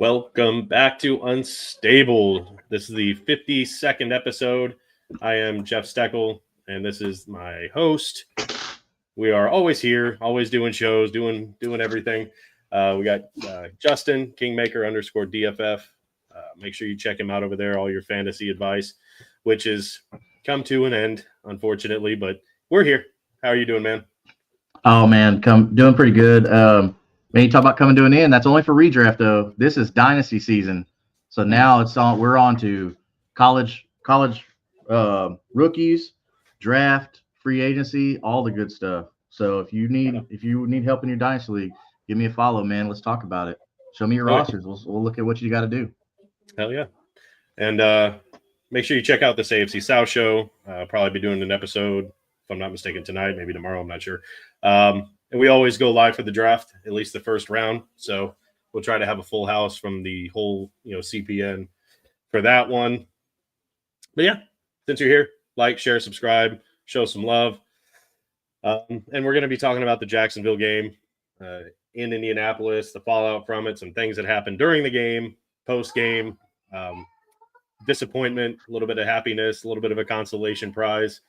Welcome back to Unstable. This is the 52nd episode. I am Jeff Steckel, and this is my host. We are always here, always doing shows, doing everything. We got Justin, Kingmaker _ DFF. Make sure you check him out over there, all your fantasy advice, which has come to an end, unfortunately, but we're here. How are you doing, man? Oh, man, doing pretty good. Man, you talk about coming to an end. That's only for redraft, though. This is dynasty season, so now we're on to college rookies, draft, free agency, all the good stuff. So if you need help in your dynasty league, give me a follow, man. Let's talk about it. Show me your rosters. We'll look at what you got to do. Hell yeah! And make sure you check out this AFC South show. Probably be doing an episode, if I'm not mistaken, tonight, maybe tomorrow. I'm not sure. And we always go live for the draft, at least the first round. So we'll try to have a full house from the whole, CPN for that one. But yeah, since you're here, like, share, subscribe, show some love. And we're going to be talking about the Jacksonville game in Indianapolis, the fallout from it, some things that happened during the game, post-game, disappointment, a little bit of happiness, a little bit of a consolation prize.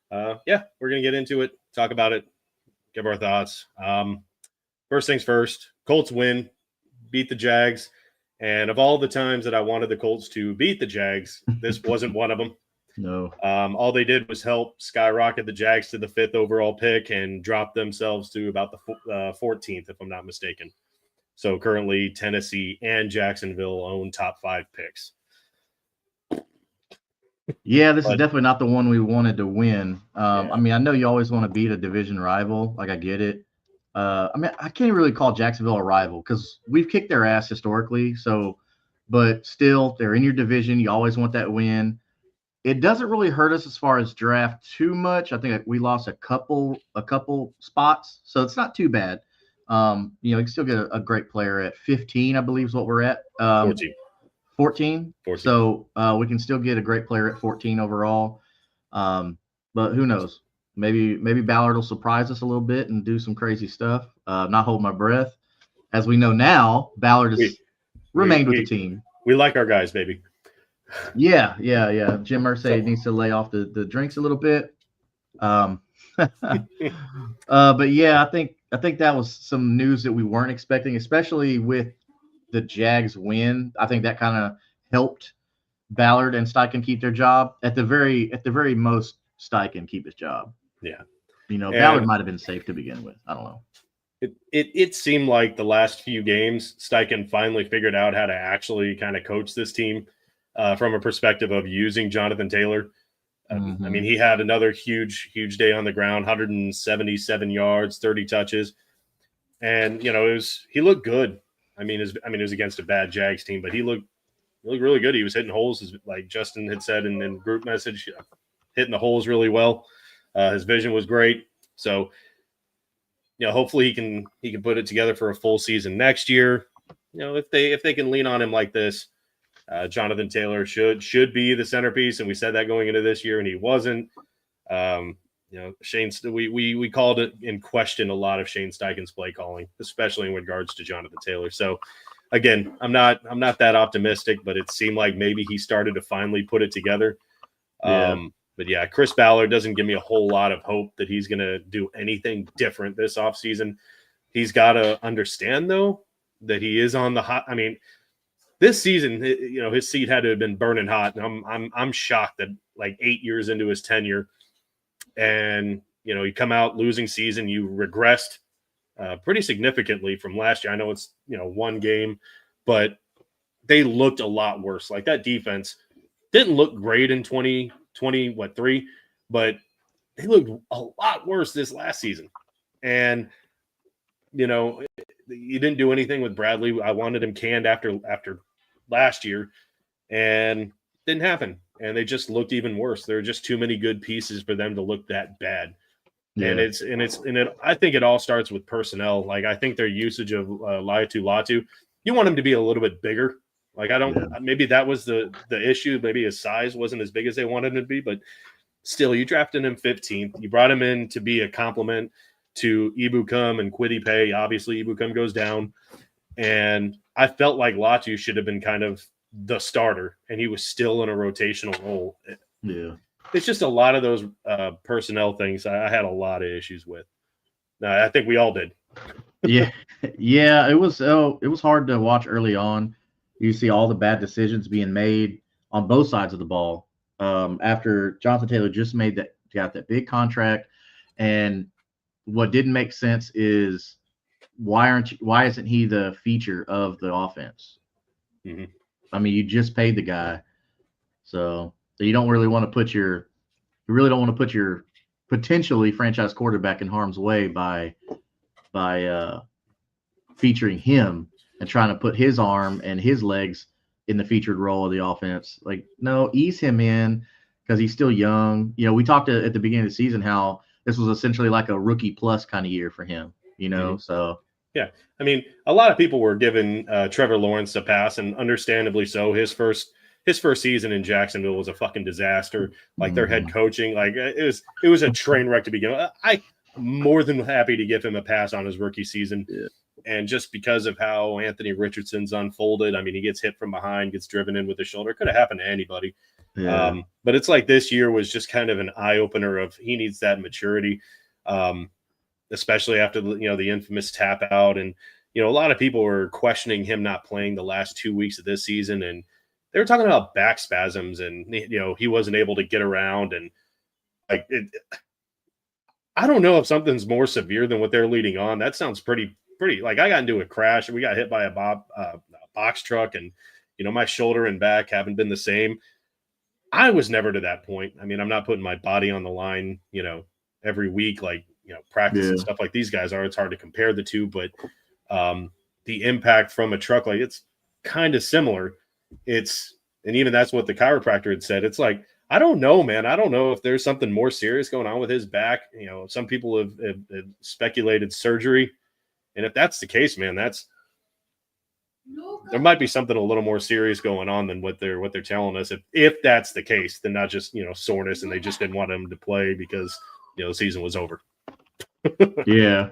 We're going to get into it, talk about it, give our thoughts. First things first, Colts win, beat the Jags. And of all the times that I wanted the Colts to beat the Jags, this wasn't one of them. No. All they did was help skyrocket the Jags to the 5th overall pick and drop themselves to about the 14th, if I'm not mistaken. So currently Tennessee and Jacksonville own top 5 picks. Yeah, this is definitely not the one we wanted to win. I mean, I know you always want to beat a division rival. Like, I get it. I mean, I can't really call Jacksonville a rival because we've kicked their ass historically. So, but still, they're in your division. You always want that win. It doesn't really hurt us as far as draft too much. I think we lost a couple spots, so it's not too bad. You can still get a great player at 15, I believe is what we're at. 14. So we can still get a great player at 14 overall. But who knows? Maybe Ballard will surprise us a little bit and do some crazy stuff. Not hold my breath. As we know now, Ballard has remained with the team. We like our guys, baby. Yeah. Jim Irsay needs to lay off the drinks a little bit. But yeah, I think that was some news that we weren't expecting, especially with the Jags win. I think that kind of helped Ballard and Steichen keep their job. At the very most, Steichen keep his job. Yeah. Ballard might have been safe to begin with. I don't know. It seemed like the last few games, Steichen finally figured out how to actually kind of coach this team from a perspective of using Jonathan Taylor. I mean, he had another huge day on the ground, 177 yards, 30 touches. And, he looked good. I mean, it was against a bad Jags team, but he looked really good. He was hitting holes, like Justin had said in group message, hitting the holes really well. His vision was great. So, hopefully he can put it together for a full season next year. If they can lean on him like this, Jonathan Taylor should be the centerpiece, and we said that going into this year, and he wasn't. Shane, we called it in question a lot of Shane Steichen's play calling, especially in regards to Jonathan Taylor. So, again, I'm not that optimistic, but it seemed like maybe he started to finally put it together. But yeah, Chris Ballard doesn't give me a whole lot of hope that he's going to do anything different this offseason. He's got to understand, though, that he is on the hot. I mean, this season, his seat had to have been burning hot, and I'm shocked that like 8 years into his tenure, and you come out losing season, you regressed pretty significantly from last year. I know it's one game, but they looked a lot worse. Like, that defense didn't look great in 2023, but they looked a lot worse this last season. And you didn't do anything with Bradley. I wanted him canned after last year, and didn't happen. And they just looked even worse. There are just too many good pieces for them to look that bad. Yeah. And I think it all starts with personnel. Like, I think their usage of Latu, you want him to be a little bit bigger. Like, maybe that was the issue. Maybe his size wasn't as big as they wanted him to be, but still, you drafted him 15th. You brought him in to be a complement to Ibukum and Kwity Paye. Obviously, Ibukum goes down. And I felt like Latu should have been kind of the starter, and he was still in a rotational role. Yeah. It's just a lot of those personnel things I had a lot of issues with. I think we all did. Yeah. It was hard to watch early on. You see all the bad decisions being made on both sides of the ball. After Jonathan Taylor just got that big contract, and what didn't make sense is why isn't he the feature of the offense? Mm-hmm. I mean, you just paid the guy, so you don't really want to put your potentially franchise quarterback in harm's way by featuring him and trying to put his arm and his legs in the featured role of the offense. Like, no, ease him in because he's still young. We talked at the beginning of the season how this was essentially like a rookie plus kind of year for him, Mm-hmm. So. Yeah. I mean, a lot of people were giving Trevor Lawrence a pass, and understandably so. His first season in Jacksonville was a fucking disaster. Like their head coaching, like it was a train wreck to begin with. I'm more than happy to give him a pass on his rookie season. Yeah. And just because of how Anthony Richardson's unfolded, I mean, he gets hit from behind, gets driven in with the shoulder. It could have happened to anybody. Yeah. But it's like this year was just kind of an eye-opener of he needs that maturity, especially after the infamous tap out. And, a lot of people were questioning him not playing the last 2 weeks of this season. And they were talking about back spasms and, he wasn't able to get around. And like, I don't know if something's more severe than what they're leading on. That sounds pretty like I got into a crash and we got hit by a box truck, and my shoulder and back haven't been the same. I was never to that point. I mean, I'm not putting my body on the line, every week, like, practice and stuff like these guys are. It's hard to compare the two, but the impact from a truck, like it's kind of similar. And even that's what the chiropractor had said. It's like, I don't know, man. I don't know if there's something more serious going on with his back. Some people have speculated surgery. And if that's the case, man, there might be something a little more serious going on than what they're telling us. If that's the case, then not just soreness and they just didn't want him to play because the season was over. Yeah,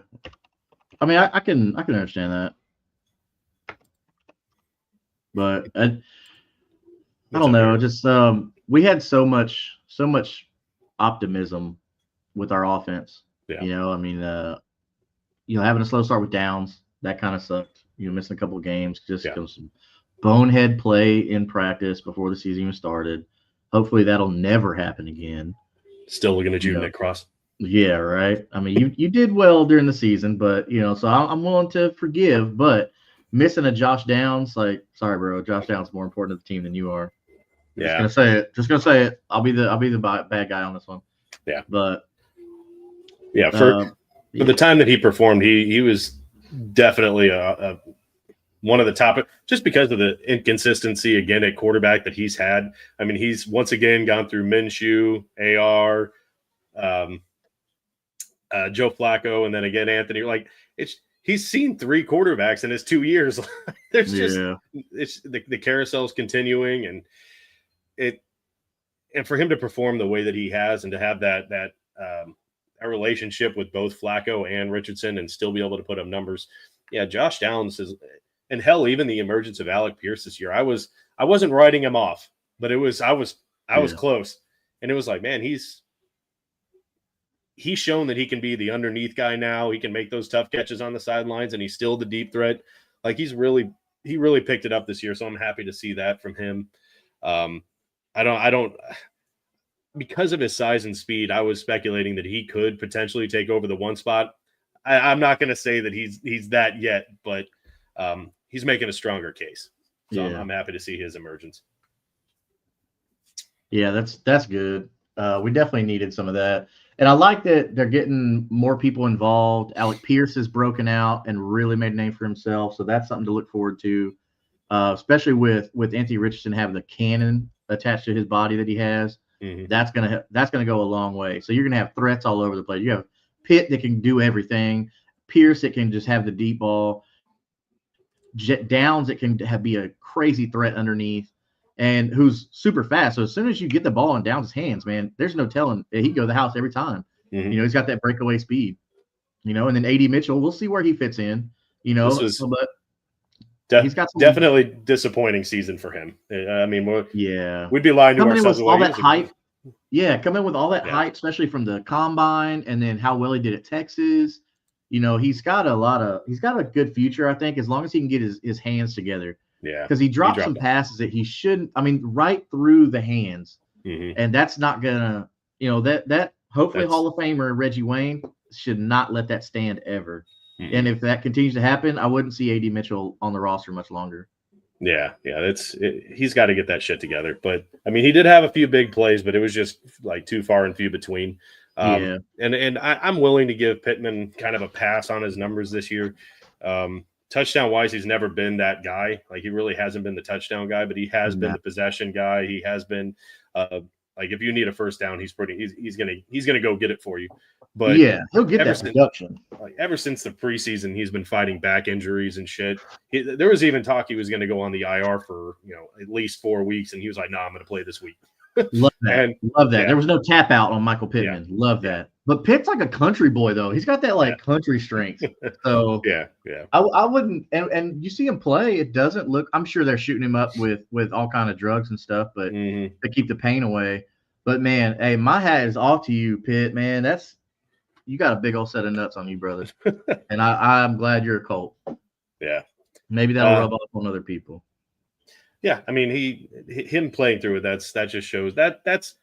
I mean, I can understand that, but I don't know. Just we had so much optimism with our offense. Yeah. I mean, having a slow start with Downs, that kind of sucked. Missing a couple of games just because some bonehead play in practice before the season even started. Hopefully that'll never happen again. Still looking at you, Nick Cross. Yeah, right. I mean, you did well during the season, but so I'm willing to forgive. But missing a Josh Downs, like, sorry, bro, Josh Downs is more important to the team than you are. Just gonna say it. I'll be the bad guy on this one. Yeah, but for the time that he performed, he was definitely one of the top, just because of the inconsistency again at quarterback that he's had. I mean, he's once again gone through Minshew, AR, Joe Flacco, and then again Anthony. Like, he's seen three quarterbacks in his 2 years. There's just it's the carousel's continuing, and for him to perform the way that he has, and to have that a relationship with both Flacco and Richardson and still be able to put up numbers. Yeah, Josh Downs is, and hell, even the emergence of Alec Pierce this year, I wasn't writing him off, but I was close. And it was like, man, he's shown that he can be the underneath guy now. He can make those tough catches on the sidelines, and he's still the deep threat. Like, he really picked it up this year. So I'm happy to see that from him. I don't because of his size and speed, I was speculating that he could potentially take over the one spot. I'm not going to say that he's that yet, but he's making a stronger case. So I'm happy to see his emergence. Yeah, that's good. We definitely needed some of that. And I like that they're getting more people involved. Alec Pierce has broken out and really made a name for himself. So that's something to look forward to, especially with Anthony Richardson having the cannon attached to his body that he has. Mm-hmm. That's gonna go a long way. So you're gonna have threats all over the place. You have Pitt that can do everything, Pierce that can just have the deep ball, Downs that can be a crazy threat underneath, and who's super fast. So as soon as you get the ball in Downs' hands, man, there's no telling. He'd go to the house every time. Mm-hmm. He's got that breakaway speed. And then A.D. Mitchell, we'll see where he fits in. But He's got some, definitely disappointing season for him. I mean, we'd be lying to coming in ourselves. with all that hype. Yeah, coming in with all that Yeah. hype, especially from the combine, and then how well he did at Texas. You know, he's got a good future, I think, as long as he can get his hands together. Yeah, because he dropped some passes that he shouldn't. I mean, right through the hands, and that's not gonna. You know, that hopefully Hall of Famer Reggie Wayne should not let that stand ever. And if that continues to happen, I wouldn't see AD Mitchell on the roster much longer. Yeah, he's got to get that shit together. But I mean, he did have a few big plays, but it was just like too far and few between. And I'm willing to give Pittman kind of a pass on his numbers this year. Touchdown wise, he's never been that guy. Like, he really hasn't been the touchdown guy, but he has been the possession guy. He has been like, if you need a first down, he's gonna go get it for you. But yeah, he'll get that production. Like, ever since the preseason, he's been fighting back injuries and shit. There was even talk he was going to go on the IR for at least 4 weeks, and he was like, "No, I'm going to play this week." Love that. Love that. Yeah. There was no tap out on Michael Pittman. Yeah. Love that. But Pitt's like a country boy, though. He's got that country strength. So yeah. I wouldn't. And you see him play, it doesn't look. I'm sure they're shooting him up with all kind of drugs and stuff, but to keep the pain away. But man, hey, my hat is off to you, Pitt. Man, you got a big old set of nuts on you, brother. And I'm glad you're a Colt. Yeah. Maybe that'll rub off on other people. Yeah, I mean, him playing through it, that just shows that's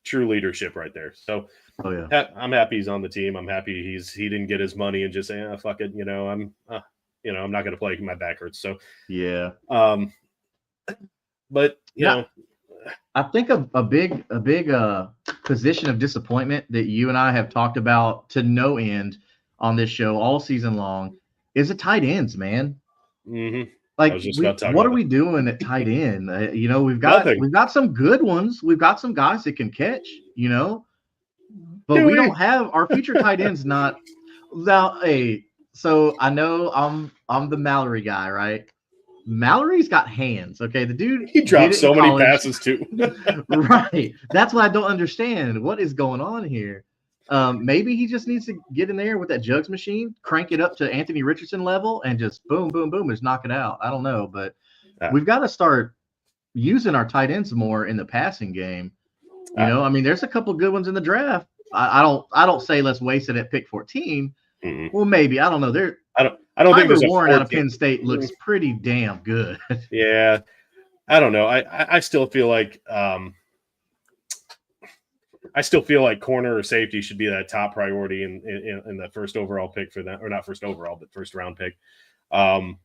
true leadership right there. So I'm happy he's on the team. I'm happy he didn't get his money and just say, fuck it, I'm not gonna play, my back hurts. So yeah. But you know, I think a big position of disappointment that you and I have talked about to no end on this show all season long is the tight ends, man. Like, what are we doing at tight end? We've got some good ones. We've got some guys that can catch, but we don't have our future tight ends. Not now. Hey, so I know I'm the Mallory guy, right? Mallory's got hands. Okay, the dude, he dropped so many passes too. Right. That's what I don't understand. What is going on here? Maybe he just needs to get in there with that jugs machine, crank it up to Anthony Richardson level, and just boom, boom, boom, just knock it out. I don't know, but we've got to start using our tight ends more in the passing game. I mean, there's a couple good ones in the draft. I don't say let's waste it at pick 14. Well, maybe, I don't know. I don't think there's a Warren out of Penn State looks pretty damn good. Yeah, I don't know. I still feel like corner or safety should be that top priority in the first overall pick for that, or not first overall, but first round pick. Malachi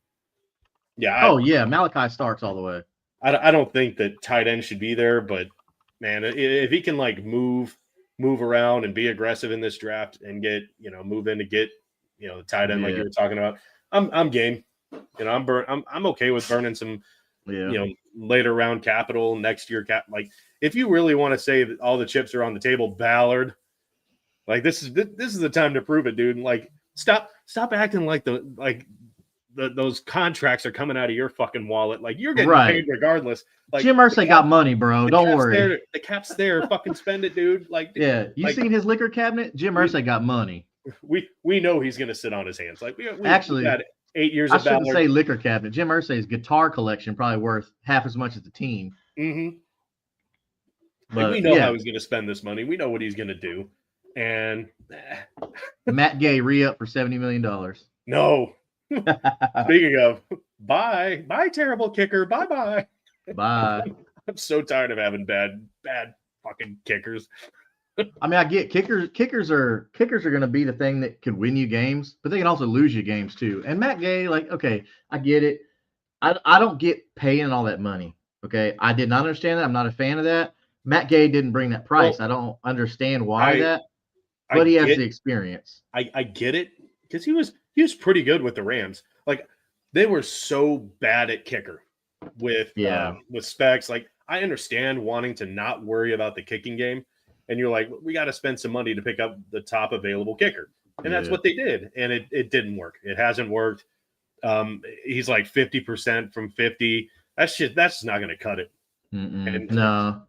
Starks all the way. I don't think that tight end should be there, but man, if he can move around and be aggressive in this draft and get move in to get the tight end like you were talking about, I'm game. I'm okay with burning some later round capital next year. If you really want to say that all the chips are on the table, Ballard, this is the time to prove it, dude. Stop acting like those contracts are coming out of your fucking wallet. You're getting paid regardless. Jim Irsay got money, bro. Don't worry. The cap's there. Fucking spend it, dude. You seen his liquor cabinet? Jim Irsay got money. We know he's going to sit on his hands. We had 8 years. I shouldn't say liquor cabinet. Jim Irsay's guitar collection probably worth half as much as the team. But we know how he's going to spend this money. We know what he's going to do. And Matt Gay re-up for $70 million. No. Speaking of, bye, terrible kicker. Bye. Bye. I'm so tired of having bad fucking kickers. I mean, I get kickers are going to be the thing that could win you games, but they can also lose you games too. And Matt Gay, okay, I get it. I don't get paying all that money. Okay, I did not understand that. I'm not a fan of that. Matt Gay didn't bring that price. I don't understand why but he has the experience. I get it, because he was pretty good with the Rams. They were so bad at kicker with specs. I understand wanting to not worry about the kicking game. And you're like, we got to spend some money to pick up the top available kicker. And that's what they did. And it didn't work. It hasn't worked. He's 50% from 50. That's not going to cut it. And no.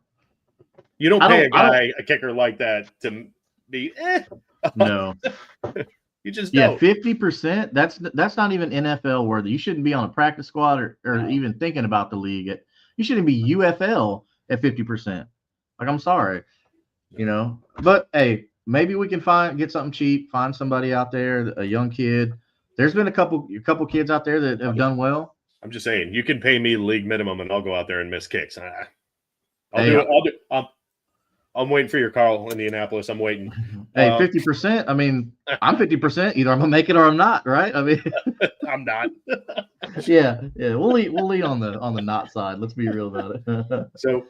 You don't pay a kicker like that to be No. You just Yeah, don't. 50%. That's not even NFL worthy. You shouldn't be on a practice squad or even thinking about the league. You shouldn't be UFL at 50%. Like, I'm sorry, But hey, maybe we can get something cheap. Find somebody out there, a young kid. There's been a couple kids out there that have done well. I'm just saying, you can pay me league minimum, and I'll go out there and miss kicks. I'll do it. I'm waiting for your Carl, Indianapolis. I'm waiting. Hey, 50%. I mean, I'm 50%. Either I'm gonna make it or I'm not, right? I mean, I'm not. yeah. We'll lead on the not side. Let's be real about it. So,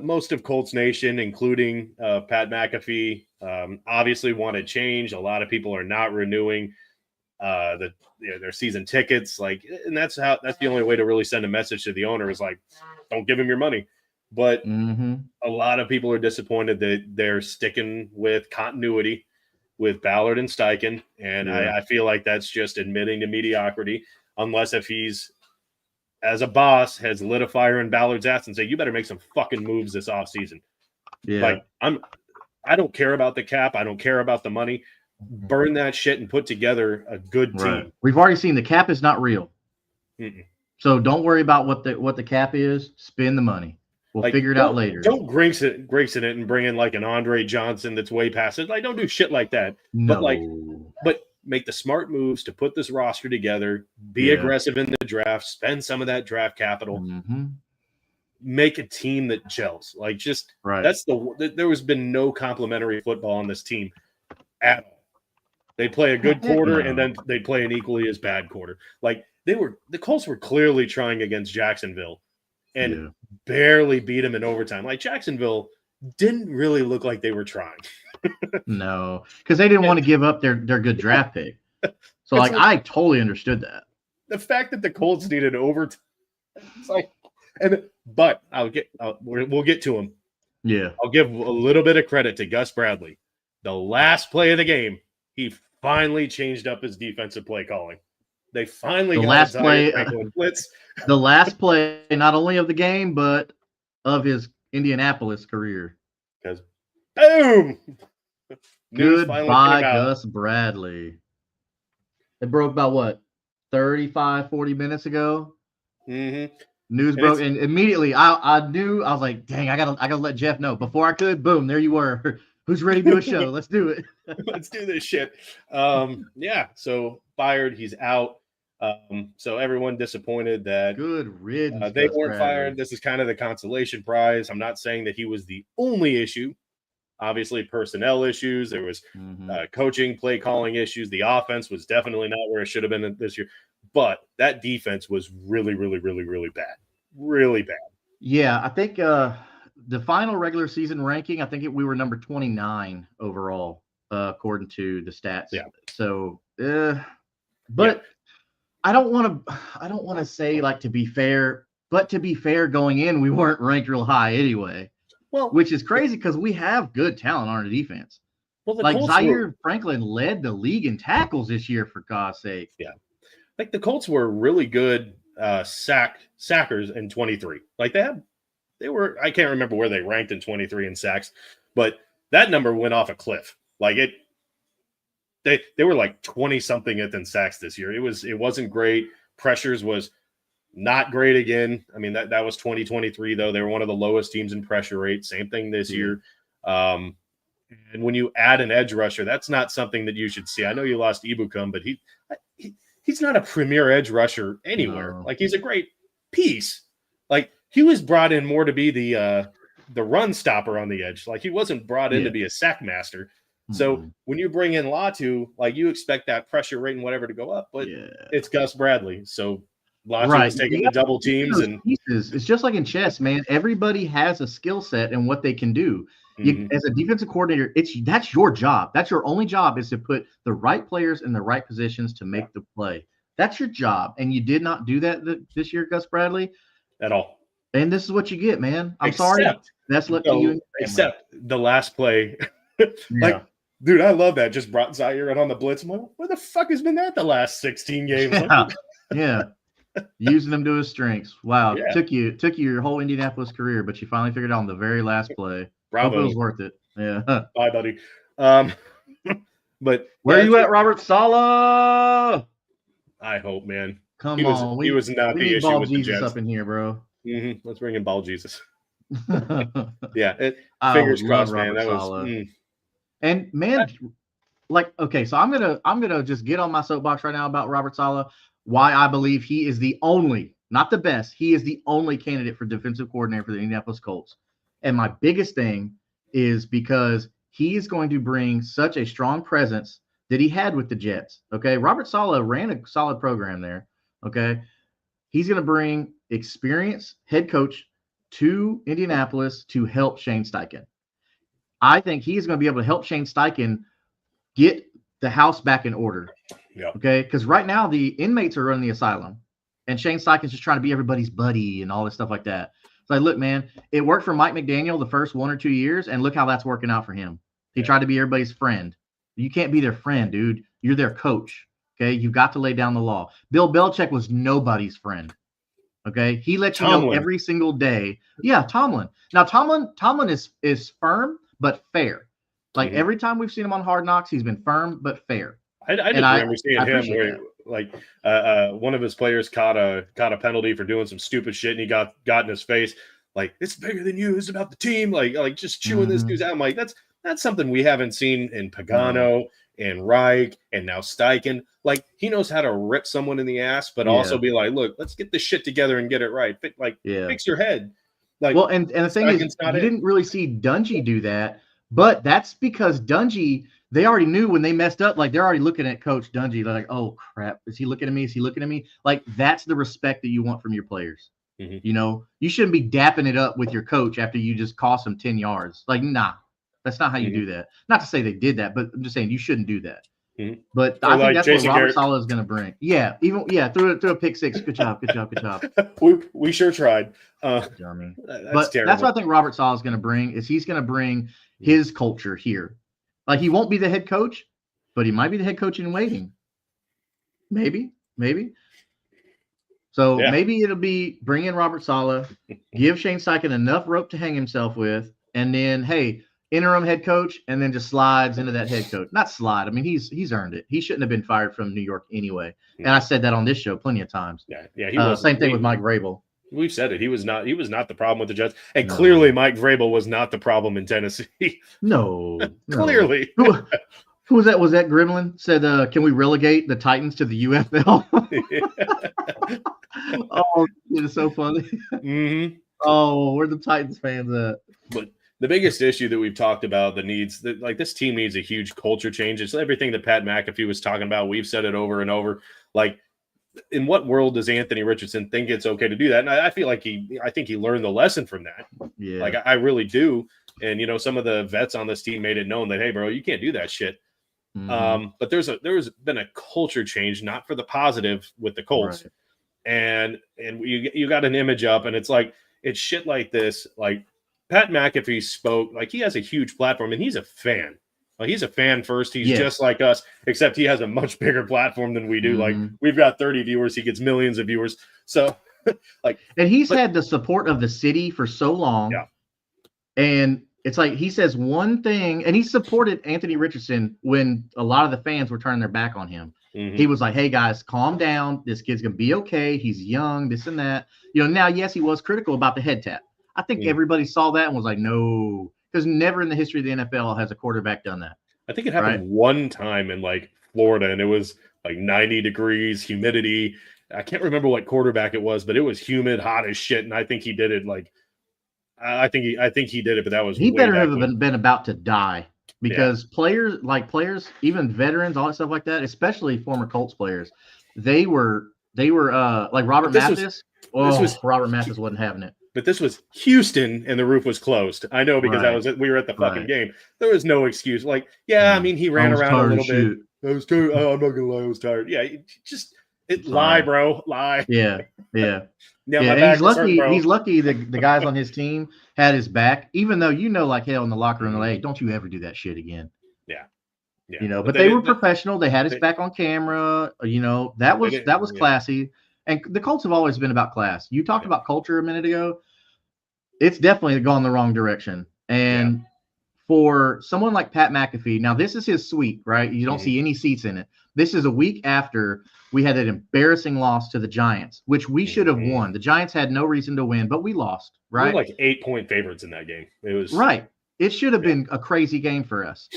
most of Colts Nation, including Pat McAfee, obviously want to change. A lot of people are not renewing their season tickets. And that's the only way to really send a message to the owner is like, don't give him your money. But a lot of people are disappointed that they're sticking with continuity with Ballard and Steichen. And I feel like that's just admitting to mediocrity, unless if he's, as a boss, has lit a fire in Ballard's ass and say, you better make some fucking moves this offseason. Yeah. I don't care about the cap. I don't care about the money. Burn that shit and put together a good team. Right. We've already seen the cap is not real. So don't worry about what the cap is. Spend the money. We'll figure it out later. Don't Grayson it and bring in like an Andre Johnson that's way past it. Like, don't do shit like that. No. But make the smart moves to put this roster together. Be aggressive in the draft. Spend some of that draft capital. Make a team that gels. Like, just there has been no complimentary football on this team at all. They play a good quarter and then they play an equally as bad quarter. Like, the Colts were clearly trying against Jacksonville and barely beat them in overtime. Like, Jacksonville didn't really look like they were trying. No, because they didn't want to give up their good draft pick. So I totally understood that. The fact that the Colts needed overtime, but we'll get to him. Yeah, I'll give a little bit of credit to Gus Bradley. The last play of the game, he finally changed up his defensive play calling. They finally got last play blitz. The last play, not only of the game, but of his Indianapolis career. Because boom! Goodbye, Gus Bradley. It broke about what, 35, 40 minutes ago? News broke, and immediately I knew. I was like, dang, I gotta let Jeff know. Before I could, boom, there you were. Who's ready to do a show? Let's do it. Let's do this shit. So fired. He's out. So everyone disappointed that good riddance. They weren't fired. This is kind of the consolation prize. I'm not saying that he was the only issue. Obviously, personnel issues. There was coaching, play calling issues. The offense was definitely not where it should have been this year. But that defense was really, really, really, really bad. Really bad. Yeah, I think the final regular season ranking, I think we were number 29 overall, according to the stats. Yeah. So, but I don't want to say, like, to be fair, but to be fair, going in, we weren't ranked real high anyway. Well, which is crazy because we have good talent on our defense. Well, like Zaire Franklin led the league in tackles this year, for God's sake. Yeah. Like, the Colts were really good sackers in 23. Like, they were, I can't remember where they ranked in 23 in sacks, but that number went off a cliff. Like, they were like 20 something in sacks this year. It wasn't great. Pressures was not great again. I mean, that was 2023 though. They were one of the lowest teams in pressure rate. Same thing this year. And when you add an edge rusher, that's not something that you should see. I know you lost Ibukum, but he's not a premier edge rusher anywhere. No. Like, he's a great piece. Like, he was brought in more to be the run stopper on the edge. Like, he wasn't brought in to be a sack master. So when you bring in Latu, like, you expect that pressure rate and whatever to go up, but it's Gus Bradley. So Latu is taking the double teams and pieces. It's just like in chess, man. Everybody has a skill set and what they can do. As a defensive coordinator, that's your job. That's your only job, is to put the right players in the right positions to make the play. That's your job, and you did not do that this year, Gus Bradley, at all. And this is what you get, man. I'm sorry. That's left to you. Except the last play, dude, I love that. Just brought Zaire in on the blitz. I'm like, where the fuck has been that the last 16 games? Yeah. Using them to his strengths. Wow. Yeah. Took you your whole Indianapolis career, but you finally figured it out on the very last play. Bravo. Hope it was worth it. Yeah. Bye, buddy. But where are you at, Robert Saleh? I hope, man. Come he on. was not we the need issue Ball with Jesus the Jets. up in here, bro. Let's bring in Ball Jesus. Yeah. I Fingers would crossed, love man. Robert That Saleh. was And man, like, okay, so I'm gonna just get on my soapbox right now about Robert Saleh. Why I believe he is the only, not the best, he is the only candidate for defensive coordinator for the Indianapolis Colts. And my biggest thing is because he is going to bring such a strong presence that he had with the Jets. Okay, Robert Saleh ran a solid program there. Okay, he's going to bring experienced head coach to Indianapolis to help Shane Steichen. I think he is going to be able to help Shane Steichen get the house back in order. Yeah. Okay, because right now the inmates are running the asylum, and Shane Steichen's just trying to be everybody's buddy and all this stuff like that. It's like, look, man, it worked for Mike McDaniel the first 1 or 2 years, and look how that's working out for him. He tried to be everybody's friend. You can't be their friend, dude. You're their coach. Okay, you've got to lay down the law. Bill Belichick was nobody's friend. Okay, he let you know every single day. Yeah, Tomlin. Now Tomlin is firm but fair. Like every time we've seen him on Hard Knocks, he's been firm but fair. I just remember seeing him where, like, one of his players caught a penalty for doing some stupid shit, and he got in his face. Like, it's bigger than you. It's about the team. Like just chewing this dude's out. I'm like, that's something we haven't seen in Pagano and Reich and now Steichen. Like, he knows how to rip someone in the ass, but also be like, look, let's get this shit together and get it right. Fix your head. Like, well, and the thing is, you didn't really see Dungy do that, but that's because Dungy, they already knew when they messed up. Like, they're already looking at Coach Dungy. They're like, oh crap, is he looking at me? Is he looking at me? Like, that's the respect that you want from your players. You know, you shouldn't be dapping it up with your coach after you just cost them 10 yards. Like, nah, that's not how you do that. Not to say they did that, but I'm just saying you shouldn't do that. But I think that's Jason what Robert Saleh is going to bring. Yeah, through a pick six. Good job. we sure tried. But that's what I think Robert Saleh is going to bring. Is he's going to bring his culture here. Like, he won't be the head coach, but he might be the head coach in waiting. Maybe. So maybe it'll be bring in Robert Saleh, give Shane Steichen enough rope to hang himself with, and then, hey, interim head coach, and then just slides into that head coach. Not slide. I mean, he's earned it. He shouldn't have been fired from New York anyway. And I said that on this show plenty of times. Yeah. He was same thing with Mike Vrabel. We've said it. He was not the problem with the Jets, and clearly Mike Vrabel was not the problem in Tennessee. No. Clearly. Who was that? Was that Gremlin? Said, can we relegate the Titans to the UFL? Oh, it's so funny. Oh, where the Titans fans at? But the biggest issue that we've talked about, this team needs a huge culture change. It's everything that Pat McAfee was talking about. We've said it over and over. Like, in what world does Anthony Richardson think it's okay to do that? And I feel like I think he learned the lesson from that. Yeah. Like, I really do. And, some of the vets on this team made it known that, hey, bro, you can't do that shit. But there's been a culture change, not for the positive with the Colts. Right. And you got an image up, and it's like, it's shit like this. Like, Pat McAfee spoke, like, he has a huge platform, and he's a fan. Like, he's a fan first. He's just like us, except he has a much bigger platform than we do. Like, we've got 30 viewers. He gets millions of viewers. So, and he's had the support of the city for so long. Yeah. And it's like he says one thing, and he supported Anthony Richardson when a lot of the fans were turning their back on him. He was like, hey, guys, calm down. This kid's going to be okay. He's young, this and that. Now, yes, he was critical about the head tap. I think everybody saw that and was like, no, because never in the history of the NFL has a quarterback done that. I think it happened one time in, like, Florida, and it was like 90 degrees, humidity. I can't remember what quarterback it was, but it was humid, hot as shit, and I think he did it like – I think he did it, but that was he better have been about to die because players, even veterans, all that stuff like that, especially former Colts players, they were like Robert Mathis. Robert Mathis wasn't having it. But this was Houston, and the roof was closed. I know because we were at the fucking game. There was no excuse. Like, I mean, he ran around a little bit. I was tired. I'm not gonna lie, I was tired. Yeah, lie, bro, lie. Yeah. Yeah, he's lucky the guys on his team had his back, even though like hell in the locker room, hey, don't you ever do that shit again. Yeah. But they were professional. They had his back on camera. That was classy. And the Colts have always been about class. You talked about culture a minute ago. It's definitely gone the wrong direction. And for someone like Pat McAfee, now this is his suite, right? You don't see any seats in it. This is a week after we had that embarrassing loss to the Giants, which we should have won. The Giants had no reason to win, but we lost, right? We were like 8-point favorites in that game. It was right. It should have been a crazy game for us.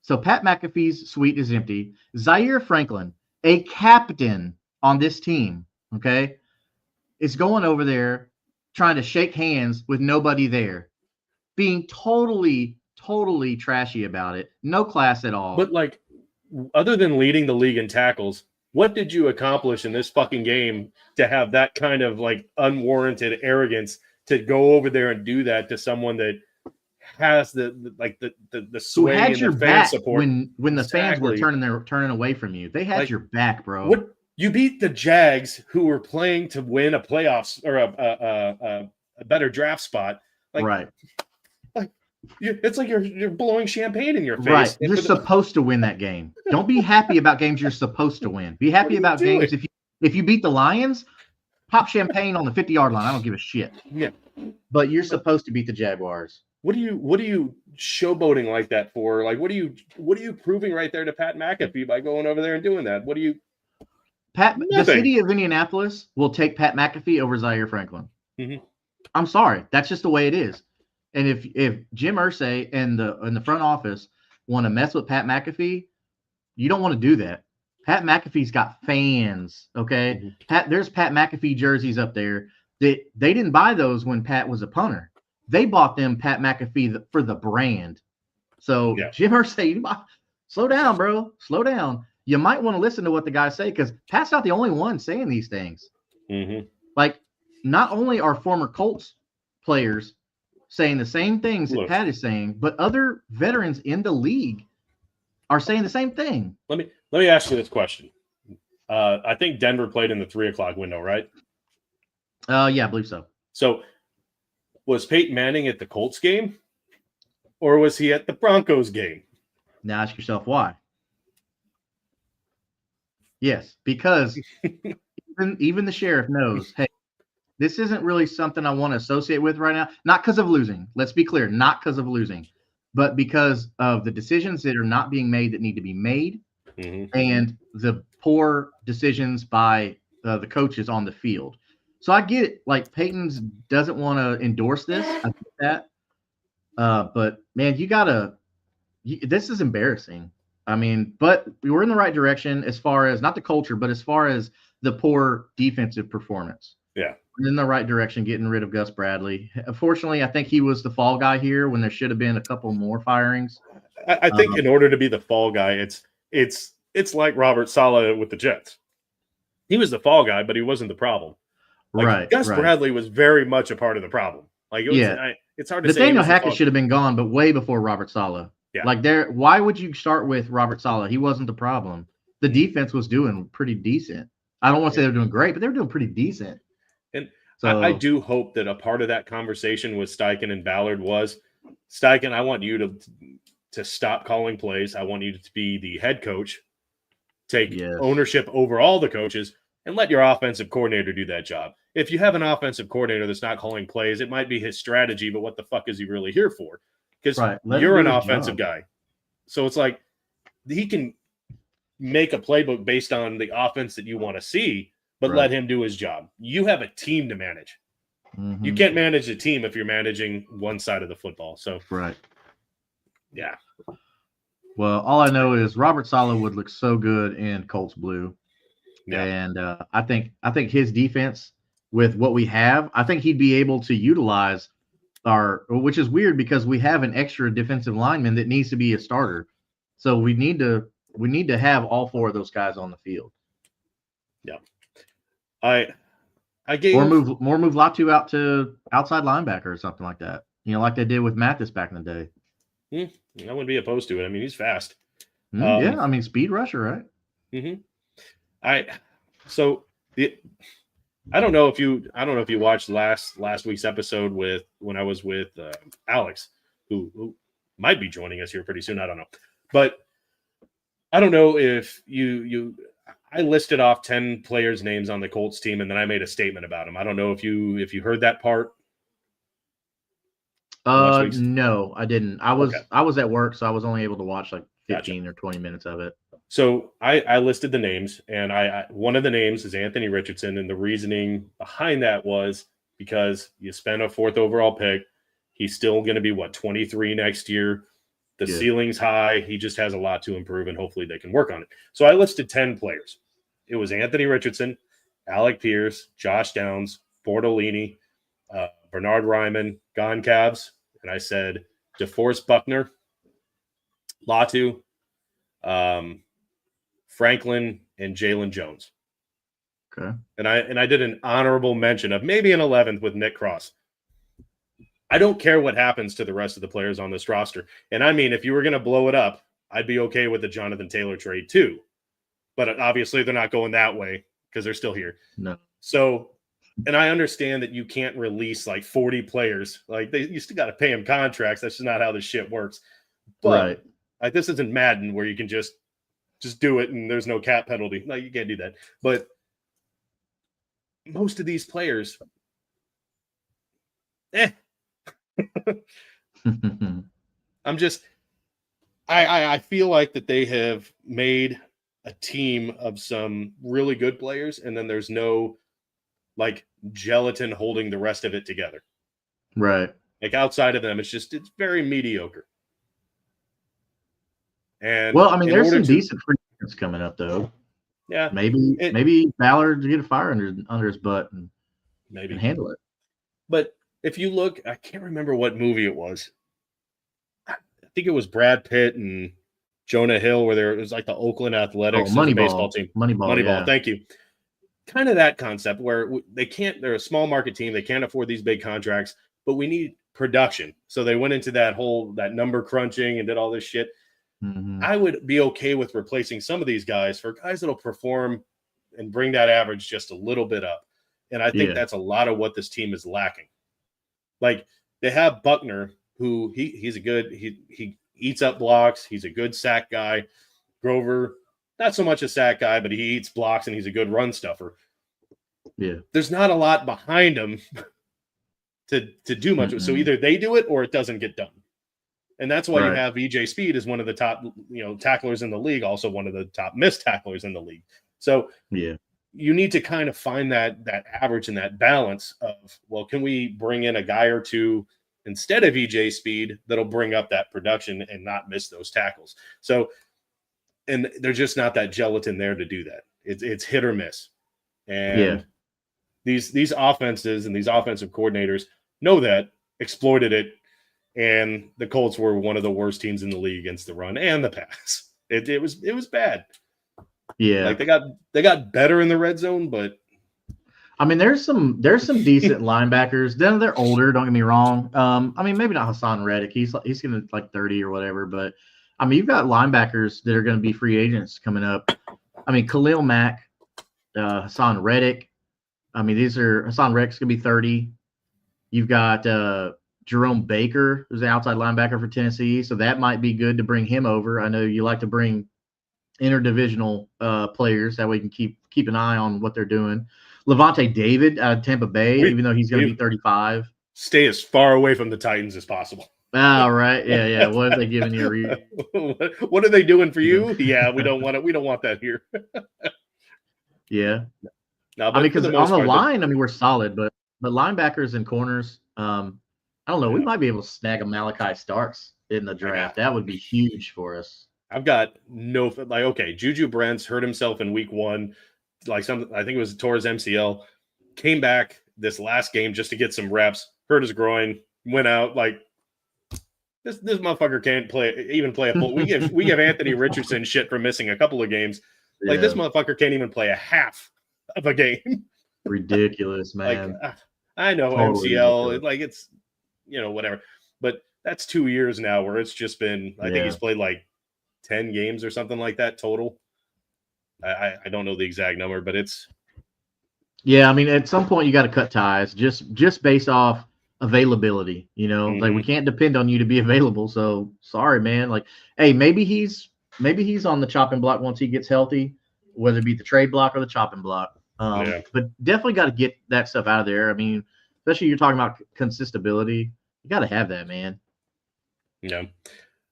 So Pat McAfee's suite is empty. Zaire Franklin, a captain on this team, okay, is going over there trying to shake hands with nobody there, being totally trashy about it. No class at all. But like, other than leading the league in tackles, what did you accomplish in this fucking game to have that kind of like unwarranted arrogance to go over there and do that to someone that has the sway had and your the fan back support when the fans were turning away from you? They had your back, bro. What you beat the Jags, who were playing to win a playoffs or a better draft spot, like, right? It's like you're blowing champagne in your face. Right. You're supposed to win that game. Don't be happy about games you're supposed to win. Be happy about games if you beat the Lions, pop champagne on the 50-yard line. I don't give a shit. Yeah. But you're supposed to beat the Jaguars. What are you showboating like that for? Like, what are you proving right there to Pat McAfee by going over there and doing that? What do you the city of Indianapolis will take Pat McAfee over Zaire Franklin. Mm-hmm. I'm sorry. That's just the way it is. And if Jim Irsay and the front office want to mess with Pat McAfee, you don't want to do that. Pat McAfee's got fans, okay? Mm-hmm. There's Pat McAfee jerseys up there. They didn't buy those when Pat was a punter. They bought them Pat McAfee for the brand. So Jim Irsay, slow down, bro. Slow down. You might want to listen to what the guys say because Pat's not the only one saying these things. Mm-hmm. Like, not only are former Colts players saying the same things that Pat is saying, but other veterans in the league are saying the same thing. Let me ask you this question. I think Denver played in the 3:00 window, right? Yeah, I believe so. So was Peyton Manning at the Colts game or was he at the Broncos game? Now ask yourself why. Yes, because even the sheriff knows, hey, this isn't really something I want to associate with right now. Not because of losing. Let's be clear. Not because of losing, but because of the decisions that are not being made that need to be made and the poor decisions by the coaches on the field. So I get it. Like, Peyton doesn't want to endorse this. I get that. But, man, this is embarrassing. I mean, but we were in the right direction as far as not the culture, but as far as the poor defensive performance. Yeah. In the right direction, getting rid of Gus Bradley. Unfortunately, I think he was the fall guy here when there should have been a couple more firings. I think in order to be the fall guy, it's like Robert Saleh with the Jets. He was the fall guy, but he wasn't the problem. Like, right. Gus Bradley was very much a part of the problem. Like, it's hard to say. Nathaniel Hackett should have been gone, but way before Robert Saleh. Yeah. Like, why would you start with Robert Saleh? He wasn't the problem. The defense was doing pretty decent. I don't want to say they're doing great, but they were doing pretty decent. And so, I do hope that a part of that conversation with Steichen and Ballard was, Steichen, I want you to stop calling plays. I want you to be the head coach, take ownership over all the coaches, and let your offensive coordinator do that job. If you have an offensive coordinator that's not calling plays, it might be his strategy, but what the fuck is he really here for? Because you're an offensive guy. So it's like he can make a playbook based on the offense that you want to see, but let him do his job. You have a team to manage. Mm-hmm. You can't manage a team if you're managing one side of the football. So yeah. Well, all I know is Robert Saleh would look so good in Colts blue. Yeah. And I think his defense with what we have, I think he'd be able to utilize which is weird because we have an extra defensive lineman that needs to be a starter. So we need to have all four of those guys on the field. Yeah. I gave move Latu out to outside linebacker or something like that. You know, like they did with Mathis back in the day. I wouldn't be opposed to it. I mean, he's fast. Yeah, I mean, speed rusher, right? Mm-hmm. I don't know if you watched last week's episode when I was with Alex, who might be joining us here pretty soon. I don't know, but I don't know if I listed off 10 players' names on the Colts team, and then I made a statement about them. I don't know if you heard that part. last week's? No, I didn't. I was at work, so I was only able to watch like 15 or 20 minutes of it. So I listed the names, and one of the names is Anthony Richardson, and the reasoning behind that was because you spent a 4th overall pick. He's still going to be 23 next year. The ceiling's high. He just has a lot to improve, and hopefully they can work on it. So I listed 10 players. It was Anthony Richardson, Alec Pierce, Josh Downs, Bortolini, Bernard Ryman, Goncalves, and I said DeForest Buckner, Latu, Franklin, and Jalen Jones. Okay. And I did an honorable mention of maybe an 11th with Nick Cross. I don't care what happens to the rest of the players on this roster. And I mean, if you were going to blow it up, I'd be okay with the Jonathan Taylor trade too. But obviously they're not going that way because they're still here. No. So, and I understand that you can't release like 40 players. Like you still got to pay them contracts. That's just not how this shit works. But like, this isn't Madden where you can just do it and there's no cap penalty. No, you can't do that. But most of these players, I'm just, I feel like that they have made a team of some really good players, and then there's no like gelatin holding the rest of it together. Right. Like outside of them, it's very mediocre. And well, I mean, there's some decent free agents coming up though. Yeah. Maybe Ballard to get a fire under his butt and maybe handle it. But if you look, I can't remember what movie it was. I think it was Brad Pitt and Jonah Hill, where it was like the Oakland Athletics baseball team. Moneyball. Yeah. Thank you. Kind of that concept where they're a small market team. They can't afford these big contracts, but we need production. So they went into that number crunching and did all this shit. Mm-hmm. I would be okay with replacing some of these guys for guys that'll perform and bring that average just a little bit up. And I think that's a lot of what this team is lacking. Like they have Buckner, who he's a good, he eats up blocks. He's a good sack guy. Grover, not so much a sack guy, but he eats blocks and he's a good run stuffer. Yeah. There's not a lot behind him to do much. So either they do it or it doesn't get done. And that's why you have EJ Speed as one of the top, tacklers in the league, also one of the top missed tacklers in the league. So you need to kind of find that average and that balance of, well, can we bring in a guy or two instead of EJ Speed that'll bring up that production and not miss those tackles? So, and there's just not that gelatin there to do that. It's hit or miss. And these offenses and these offensive coordinators know that, exploited it, and the Colts were one of the worst teams in the league against the run and the pass. It was bad. Yeah, like they got better in the red zone, but I mean, there's some decent linebackers. Then they're older. Don't get me wrong. I mean, maybe not Hassan Reddick. He's gonna like 30 or whatever. But I mean, you've got linebackers that are going to be free agents coming up. I mean, Khalil Mack, Hassan Reddick. I mean, Hassan Reddick's gonna be 30. You've got Jerome Baker, who's the outside linebacker for Tennessee, so that might be good to bring him over. I know you like to bring interdivisional players, that way you can keep an eye on what they're doing. Levante David out of Tampa Bay, even though he's going to be 35. Stay as far away from the Titans as possible. Oh, right. Yeah. What are they giving you a reason? What are they doing for you? Yeah, we don't want it. We don't want that here. Yeah. No, I mean, because on the line, I mean, we're solid, but linebackers and corners, I don't know. We might be able to snag a Malachi Starks in the draft. That would be huge for us. I've got Juju Brents hurt himself in week 1. I think it was tore his MCL. Came back this last game just to get some reps. Hurt his groin. Went out like this motherfucker can't play a full. We give Anthony Richardson shit for missing a couple of games. Like this motherfucker can't even play a half of a game. Ridiculous, man. Like I know totally MCL. Ridiculous. Like it's whatever. But that's 2 years now where it's just been. I think he's played like 10 games or something like that total. I don't know the exact number, but it's. Yeah, I mean, at some point you got to cut ties just based off availability. Like we can't depend on you to be available. So sorry, man. Like, hey, maybe he's on the chopping block once he gets healthy, whether it be the trade block or the chopping block. But definitely got to get that stuff out of there. I mean, especially you're talking about consistability. You got to have that, man. Yeah.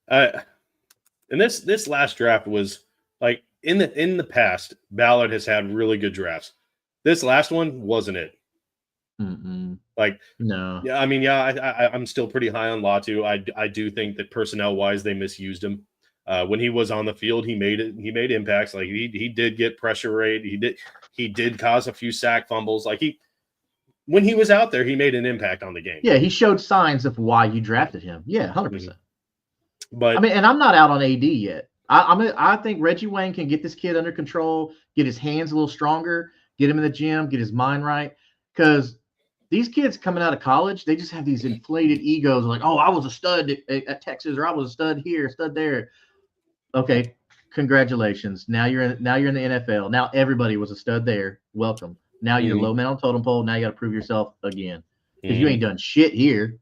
And this last draft was like in the past, Ballard has had really good drafts. This last one wasn't it. Like, no. Yeah, I mean, I'm still pretty high on Latu. I do think that personnel wise, they misused him. When he was on the field, he made impacts. Like he did get pressure rate. He did cause a few sack fumbles. Like when he was out there, he made an impact on the game. Yeah, he showed signs of why you drafted him. Yeah, 100%. But I mean, and I'm not out on AD yet. I think Reggie Wayne can get this kid under control, get his hands a little stronger, get him in the gym, get his mind right. Because these kids coming out of college, they just have these inflated egos like, oh, I was a stud at Texas, or I was a stud here, stud there. Okay, congratulations. Now you're in the NFL. Now everybody was a stud there. Welcome. Now you're low man on totem pole. Now you got to prove yourself again because you ain't done shit here.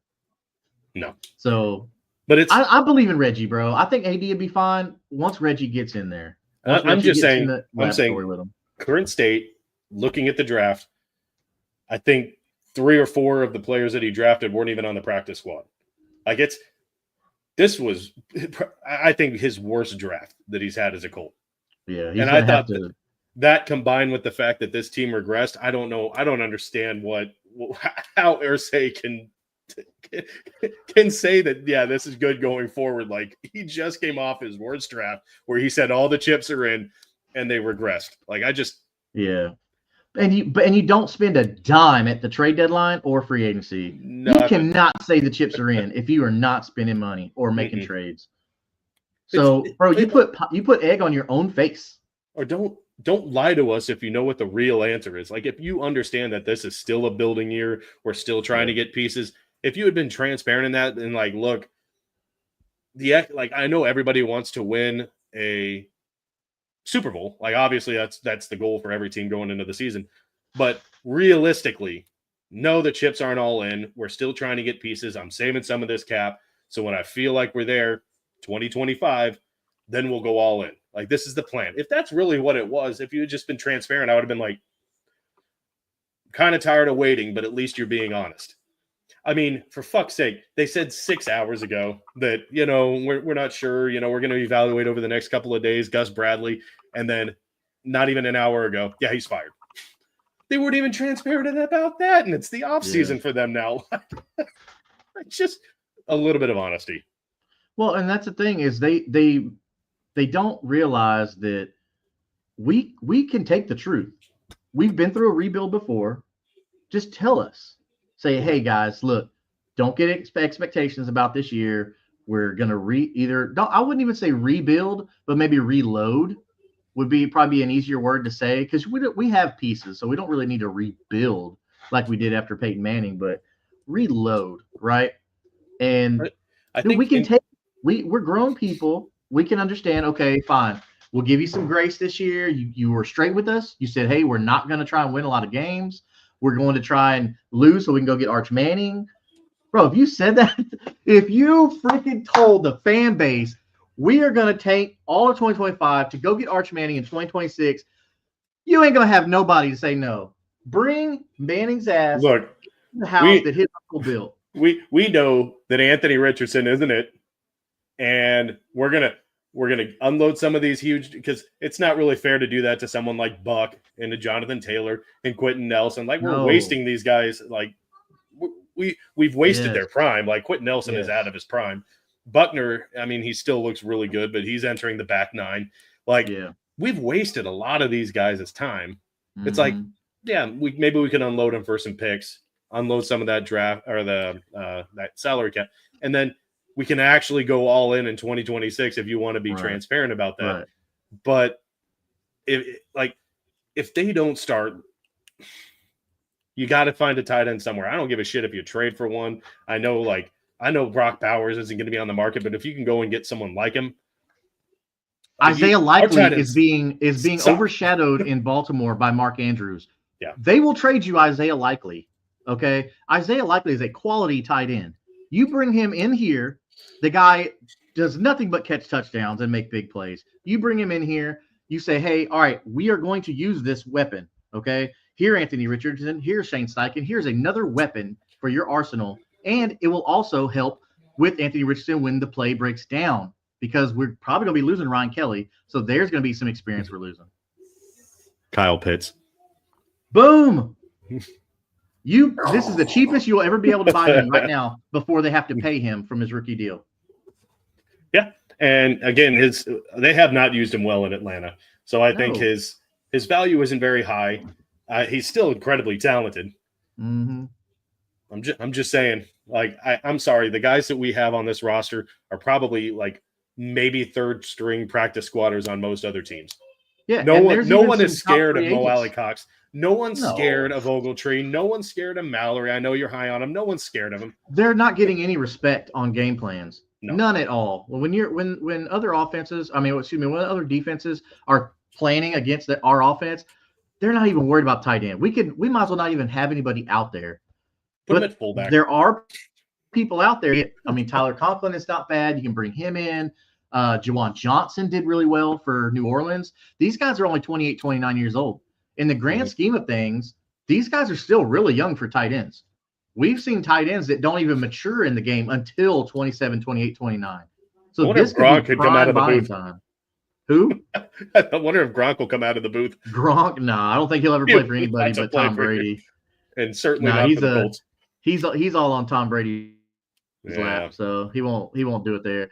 No. So, but I believe in Reggie, bro. I think AD would be fine once Reggie gets in there. I'm saying current state, looking at the draft, I think 3 or 4 of the players that he drafted weren't even on the practice squad. Like this was, I think, his worst draft that he's had as a Colt. Yeah, and I thought that combined with the fact that this team regressed, I don't know. I don't understand how Irsay can say that. Yeah, this is good going forward. Like he just came off his worst draft where he said all the chips are in, and they regressed. Like yeah. And you don't spend a dime at the trade deadline or free agency. You cannot say the chips are in if you are not spending money or making trades. So, bro, you put egg on your own face. Or don't lie to us if you know what the real answer is. Like if you understand that this is still a building year, we're still trying to get pieces. If you had been transparent in that and like, look, I know everybody wants to win a Super Bowl. Like obviously that's the goal for every team going into the season. But realistically, no, the chips aren't all in. We're still trying to get pieces. I'm saving some of this cap. So when I feel like we're there, 2025, then we'll go all in. Like this is the plan. If that's really what it was, if you had just been transparent, I would have been like, kind of tired of waiting, but at least you're being honest. I mean, for fuck's sake, they said 6 hours ago that, we're not sure, we're going to evaluate over the next couple of days, Gus Bradley. And then not even an hour ago, yeah, he's fired. They weren't even transparent about that. And it's the offseason for them now. Just a little bit of honesty. Well, and that's the thing is they don't realize that we can take the truth. We've been through a rebuild before. Just tell us. Say, hey, guys, look, don't get expectations about this year. We're going to I wouldn't even say rebuild, but maybe reload would probably be an easier word to say because we have pieces, so we don't really need to rebuild like we did after Peyton Manning, but reload, right? And I think we're grown people. We can understand, okay, fine. We'll give you some grace this year. You were straight with us. You said, hey, we're not going to try and win a lot of games. We're going to try and lose so we can go get Arch Manning. Bro, if you said that, if you freaking told the fan base we are going to take all of 2025 to go get Arch Manning in 2026, you ain't going to have nobody to say no. Bring Manning's ass to the house that his uncle built. We know that Anthony Richardson isn't it, and we're gonna unload some of these huge because it's not really fair to do that to someone like Buck and to Jonathan Taylor and Quentin Nelson. Like we're wasting these guys. Like we've wasted their prime. Like Quentin Nelson is out of his prime. Buckner, I mean, he still looks really good, but he's entering the back nine. Like we've wasted a lot of these guys' time. It's like, maybe we can unload them for some picks, unload some of that draft or that salary cap, and then we can actually go all in 2026 if you want to be transparent about that. Right. But if they don't start, you got to find a tight end somewhere. I don't give a shit if you trade for one. I know Brock Bowers isn't going to be on the market, but if you can go and get someone like him, Isaiah Likely is being overshadowed in Baltimore by Mark Andrews. Yeah, they will trade you Isaiah Likely. Okay, Isaiah Likely is a quality tight end. You bring him in here, the guy does nothing but catch touchdowns and make big plays. You bring him in here, you say, hey, all right, we are going to use this weapon. Okay, here, Anthony Richardson, here's Shane Steichen, here's another weapon for your arsenal. And it will also help with Anthony Richardson when the play breaks down, because we're probably going to be losing Ryan Kelly. So there's going to be some experience we're losing. Kyle Pitts. Boom. This is the cheapest you'll ever be able to buy him right now before they have to pay him from his rookie deal. Yeah. And again, they have not used him well in Atlanta. So I think his value isn't very high. He's still incredibly talented. Mm-hmm. I'm just saying, like, I'm sorry. The guys that we have on this roster are probably like maybe third string practice squatters on most other teams. Yeah. No one is scared of Mo Alley-Cox. No one's scared of Ogletree. No one's scared of Mallory. I know you're high on him. No one's scared of him. They're not getting any respect on game plans. No. None at all. When other offenses, when other defenses are planning against our offense, they're not even worried about tight end. We might as well not even have anybody out there. Put him at fullback. There are people out there. Tyler Conklin is not bad. You can bring him in. Juwan Johnson did really well for New Orleans. These guys are only 28, 29 years old. In the grand scheme of things, these guys are still really young for tight ends. We've seen tight ends that don't even mature in the game until 27, 28, 29. So this Gronk could come out of the booth. Time. Who? I wonder if Gronk will come out of the booth. Gronk? No, I don't think he'll ever play for anybody but Tom Brady. And certainly not for the Colts. He's all on Tom Brady's lap, so he won't do it there.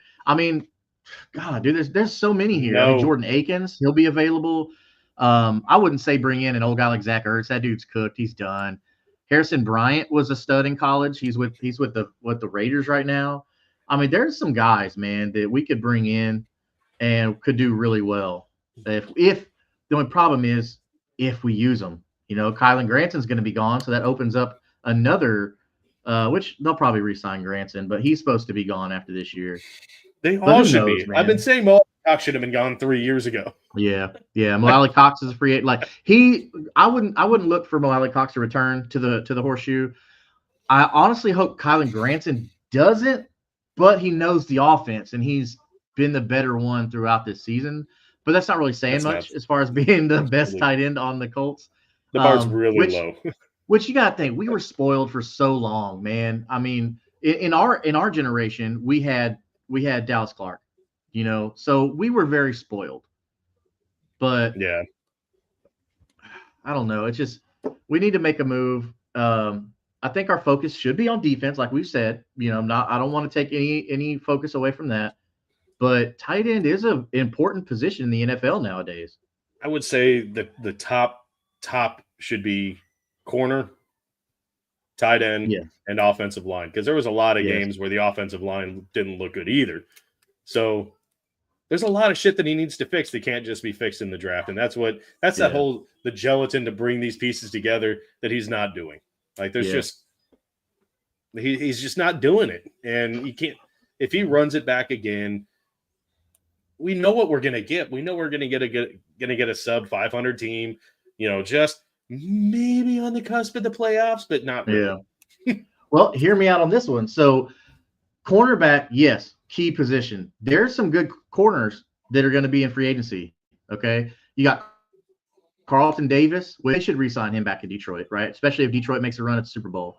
God, dude, there's so many here. Jordan Akins, he'll be available. I wouldn't say bring in an old guy like Zach Ertz. That dude's cooked. He's done. Harrison Bryant was a stud in college. He's with the Raiders right now. There's some guys, man, that we could bring in and could do really well. If the only problem is if we use them. Kylan Granson's going to be gone, so that opens up another. Which they'll probably re-sign Granson, but he's supposed to be gone after this year. They all should be. Man. I've been saying Mo Cox should have been gone 3 years ago. Yeah. Mo Alley-Cox is a free agent. I wouldn't look for Mo Alley-Cox to return to the horseshoe. I honestly hope Kylan Granson doesn't, but he knows the offense and he's been the better one throughout this season. But that's not really saying much as far as being the best tight end on the Colts. The bar's really low. Which you gotta think, we were spoiled for so long, man. In our generation, we had Dallas Clark, so we were very spoiled. But yeah, I don't know. It's just we need to make a move. I think our focus should be on defense, like we've said. I don't want to take any focus away from that. But tight end is an important position in the NFL nowadays. I would say that the top should be corner, tight end, and offensive line, because there was a lot of games where the offensive line didn't look good either. So there's a lot of shit that he needs to fix that can't just be fixed in the draft, and that's that whole the gelatin to bring these pieces together that he's not doing. Like there's just he's just not doing it, and you can't. If he runs it back again, we know what we're gonna get. We know we're gonna get a sub 500 team. Just maybe on the cusp of the playoffs, but not really. Yeah. Well, hear me out on this one. So, cornerback, yes, key position. There's some good corners that are going to be in free agency. Okay, you got Carlton Davis. Well, they should re-sign him back in Detroit, right? Especially if Detroit makes a run at the Super Bowl.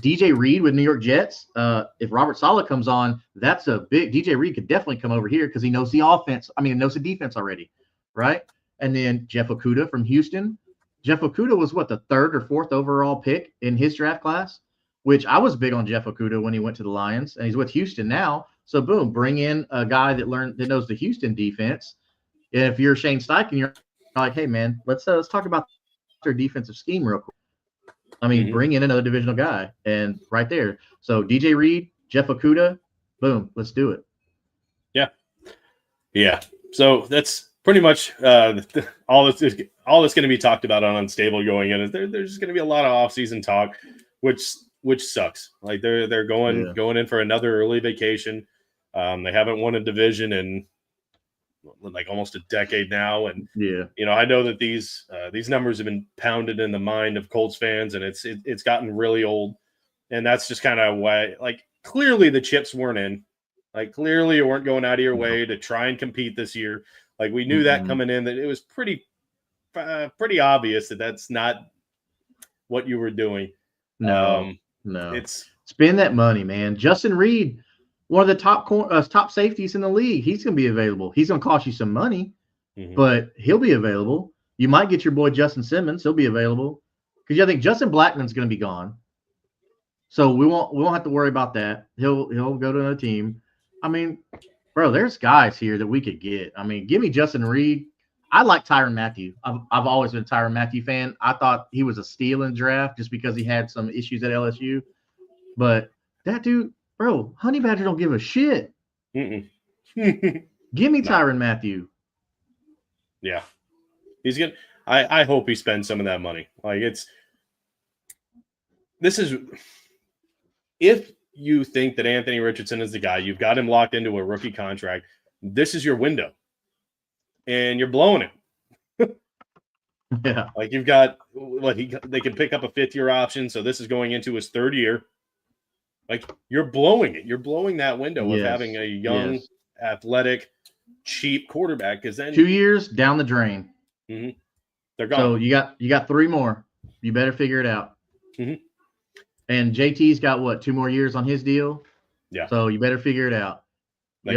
DJ Reed with New York Jets. If Robert Saleh comes on, that's a big. DJ Reed could definitely come over here because he knows the offense. He knows the defense already, right? And then Jeff Okudah from Houston. Jeff Okudah was the third or fourth overall pick in his draft class, which I was big on Jeff Okudah when he went to the Lions, and he's with Houston now. So boom, bring in a guy that knows the Houston defense. And if you're Shane Steichen, you're like, hey man, let's talk about their defensive scheme real quick. Bring in another divisional guy, and right there. So DJ Reed, Jeff Okudah, boom, let's do it. Yeah. So that's pretty much all that's going to be talked about on Unstable going in. There's just going to be a lot of off-season talk, which sucks. Like they're going in for another early vacation. They haven't won a division in like almost a decade now, and I know that these numbers have been pounded in the mind of Colts fans, and it's gotten really old, and that's just kind of why. Like clearly the chips weren't in. Like clearly you weren't going out of your way to try and compete this year. Like we knew that coming in, that it was pretty obvious that that's not what you were doing. No. It's Spend that money, man. Justin Reed, one of the top safeties in the league. He's going to be available. He's going to cost you some money, but he'll be available. You might get your boy Justin Simmons. He'll be available because I think Justin Blackman's going to be gone. So we won't have to worry about that. He'll go to another team. I mean, bro, there's guys here that we could get. I mean, give me Justin Reed. I like Tyrann Mathieu. I've always been a Tyrann Mathieu fan. I thought he was a steal in the draft just because he had some issues at LSU. But that dude, bro, Honey Badger don't give a shit. Give me Tyrann Mathieu. Yeah. He's gonna I hope he spends some of that money. Like if you think that Anthony Richardson is the guy, you've got him locked into a rookie contract, this is your window. And you're blowing it. Yeah. Like you've got they can pick up a 5th-year option, so this is going into his 3rd year. Like you're blowing it. You're blowing that window of having a young, athletic, cheap quarterback because then 2 years down the drain. They're gone. So you got 3 more. You better figure it out. And JT's got what, 2 more years on his deal? Yeah. So you better figure it out. Like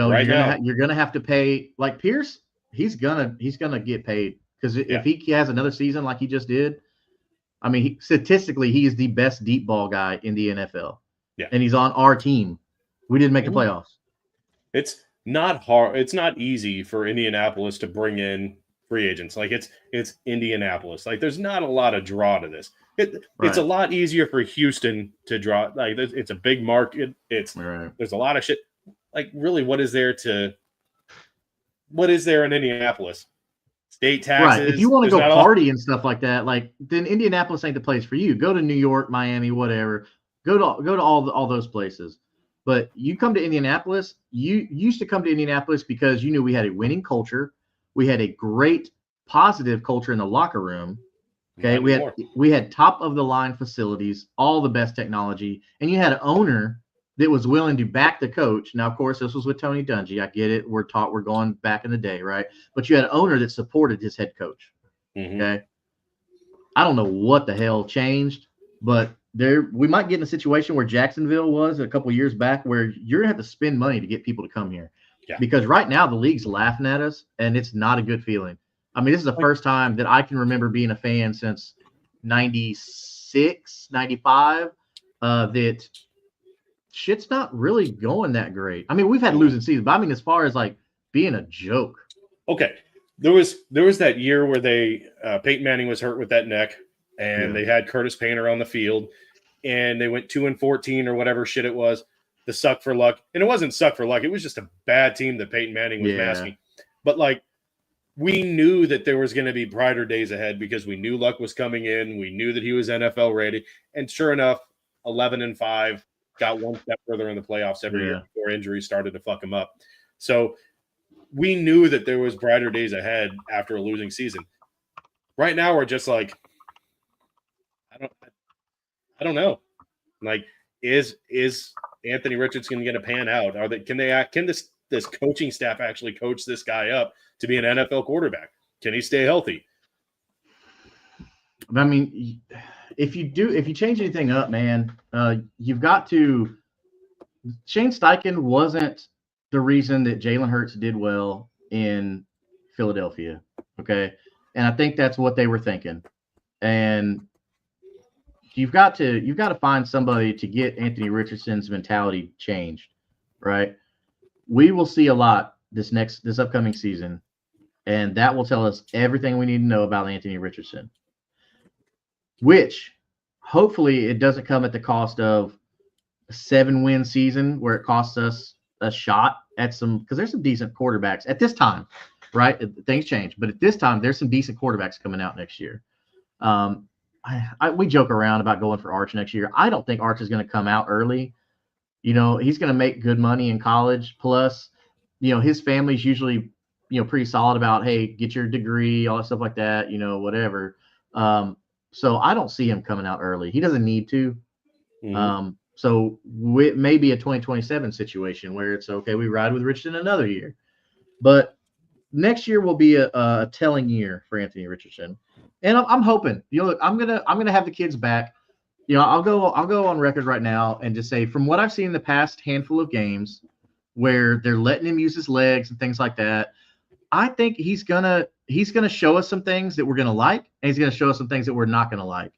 you're gonna have to pay like Pierce. He's gonna get paid because if he has another season like he just did, I mean, statistically, he is the best deep ball guy in the NFL. Yeah. And he's on our team. We didn't make the playoffs. It's not hard. It's not easy for Indianapolis to bring in free agents. Like it's Indianapolis. Like there's not a lot of draw to this. It's a lot easier for Houston to draw. Like it's a big market. There's a lot of shit. Like really, what is there in Indianapolis? State taxes. Right. If you want to go party and stuff like that, like then Indianapolis ain't the place for you. Go to New York, Miami, whatever. Go to all those places. But you come to Indianapolis, you used to come to Indianapolis because you knew we had a winning culture. We had a great positive culture in the locker room. Okay. We had top of the line facilities, all the best technology, and you had an owner that was willing to back the coach. Now, of course, this was with Tony Dungy. I get it. We're going back in the day, right? But you had an owner that supported his head coach. Okay. I don't know what the hell changed, but we might get in a situation where Jacksonville was a couple years back where you're going to have to spend money to get people to come here. Yeah. Because right now the league's laughing at us, and it's not a good feeling. I mean, this is the first time that I can remember being a fan since 96, 95, that shit's not really going that great. I mean, we've had losing seasons, but I mean, as far as like being a joke. Okay. There was that year where Peyton Manning was hurt with that neck, and they had Curtis Painter on the field, and they went 2-14 or whatever shit it was. The suck for luck. And it wasn't suck for luck. It was just a bad team that Peyton Manning was masking. But like, we knew that there was going to be brighter days ahead because we knew Luck was coming in. We knew that he was NFL ready. And sure enough, 11-5, got one step further in the playoffs every year before injuries started to fuck him up. So we knew that there was brighter days ahead after a losing season. Right now, we're just like, I don't know. Like, is Anthony Richardson going to pan out? Can this coaching staff actually coach this guy up to be an NFL quarterback? Can he stay healthy? I mean, if you change anything up, man, you've got to. Shane Steichen wasn't the reason that Jalen Hurts did well in Philadelphia. Okay. And I think that's what they were thinking. And you've got to find somebody to get Anthony Richardson's mentality changed, right? We will see a lot this upcoming season, and that will tell us everything we need to know about Anthony Richardson, which hopefully it doesn't come at the cost of a 7-win season where it costs us a shot at because there's some decent quarterbacks at this time, right? Things change, but at this time, there's some decent quarterbacks coming out next year. We joke around about going for Arch next year. I don't think Arch is going to come out early. You know, he's going to make good money in college. Plus, you know, his family's usually, you know, pretty solid about, hey, get your degree, all that stuff like that, you know, whatever. So I don't see him coming out early. He doesn't need to. So it may be a 2027 situation where it's okay, we ride with Richardson another year. But next year will be a telling year for Anthony Richardson. And I'm hoping, you know, look, I'm gonna have the kids back. I'll go on record right now and just say, from what I've seen in the past handful of games where they're letting him use his legs and things like that, I think he's gonna show us some things that we're gonna like, and he's gonna show us some things that we're not gonna like.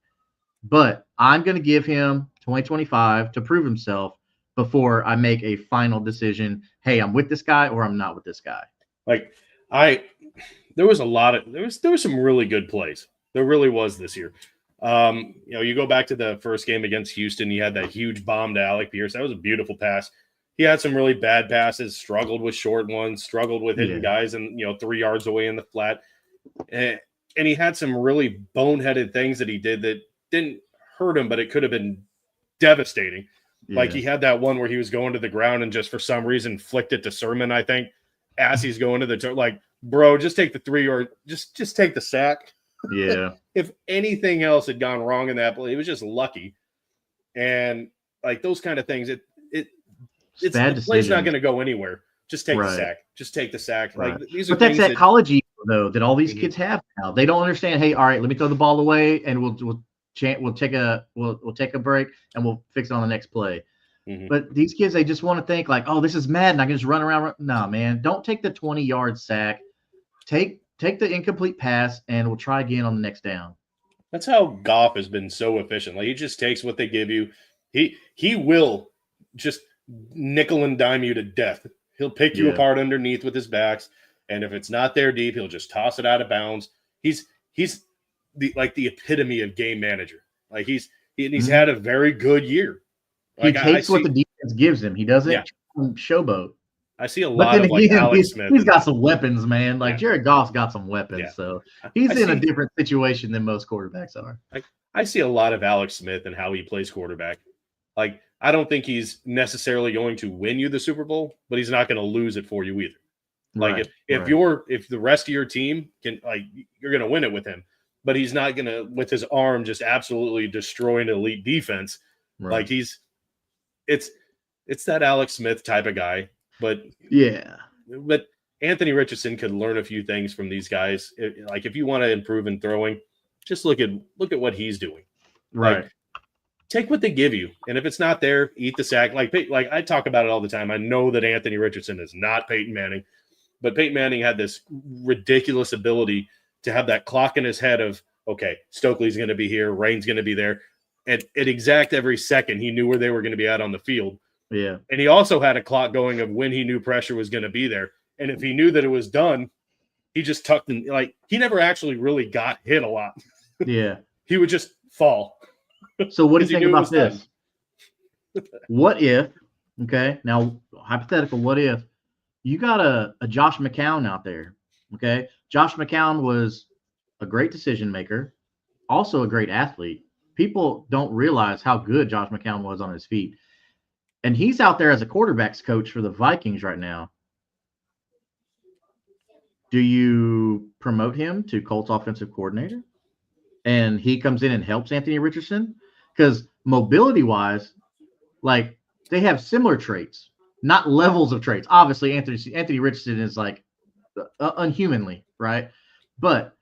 But I'm gonna give him 2025 to prove himself before I make a final decision. Hey, I'm with this guy or I'm not with this guy. Like there was some really good plays. There really was this year. You go back to the first game against Houston, you had that huge bomb to Alec Pierce. That was a beautiful pass. He had some really bad passes, struggled with short ones, struggled with hitting guys and 3 yards away in the flat. And he had some really boneheaded things that he did that didn't hurt him, but it could have been devastating. Yeah. Like he had that one where he was going to the ground and just for some reason flicked it to Sermon, I think, as he's going to the turn. Like, bro, just take the 3 or just take the sack. Yeah. If anything else had gone wrong in that play, it was just lucky. And like those kind of things, it's the play's not going to go anywhere. Just take the sack. Just take the sack. Right. Like these are but that's that college ego, though, that all these kids have now. They don't understand. Hey, all right, let me throw the ball away, and we'll take a break, and we'll fix it on the next play. Mm-hmm. But these kids, they just want to think like, oh, this is Madden. I can just run around. No, man, don't take the 20-yard sack. Take the incomplete pass, and we'll try again on the next down. That's how Goff has been so efficient. Like he just takes what they give you. He will just nickel and dime you to death. He'll pick you apart underneath with his backs, and if it's not there deep, he'll just toss it out of bounds. He's the epitome of game manager. Like he's had a very good year. Like he takes what the defense gives him. He doesn't showboat. I see a lot of like Alex Smith. He's got some weapons, man. Like Jared Goff's got some weapons, so he's in a different situation than most quarterbacks are. I see a lot of Alex Smith and how he plays quarterback. Like I don't think he's necessarily going to win you the Super Bowl, but he's not going to lose it for you either. Like if the rest of your team can, like, you're going to win it with him, but he's not going to with his arm just absolutely destroy an elite defense. Right. Like it's that Alex Smith type of guy. But Anthony Richardson could learn a few things from these guys. Like if you want to improve in throwing, just look at what he's doing. Right. Like, take what they give you, and if it's not there, eat the sack. Like I talk about it all the time. I know that Anthony Richardson is not Peyton Manning, but Peyton Manning had this ridiculous ability to have that clock in his head of, okay, Stokely's going to be here, Rain's going to be there, and at exact every second he knew where they were going to be out on the field. Yeah. And he also had a clock going of when he knew pressure was going to be there. And if he knew that it was done, he just tucked in. Like, he never actually really got hit a lot. Yeah. He would just fall. So what do you think about this? What if, okay, now hypothetical, what if you got a Josh McCown out there, okay? Josh McCown was a great decision maker, also a great athlete. People don't realize how good Josh McCown was on his feet. And he's out there as a quarterbacks coach for the Vikings right now. Do you promote him to Colts offensive coordinator? And he comes in and helps Anthony Richardson? Because mobility-wise, like, they have similar traits, not levels of traits. Obviously, Anthony Richardson is, like, unhumanly, right? But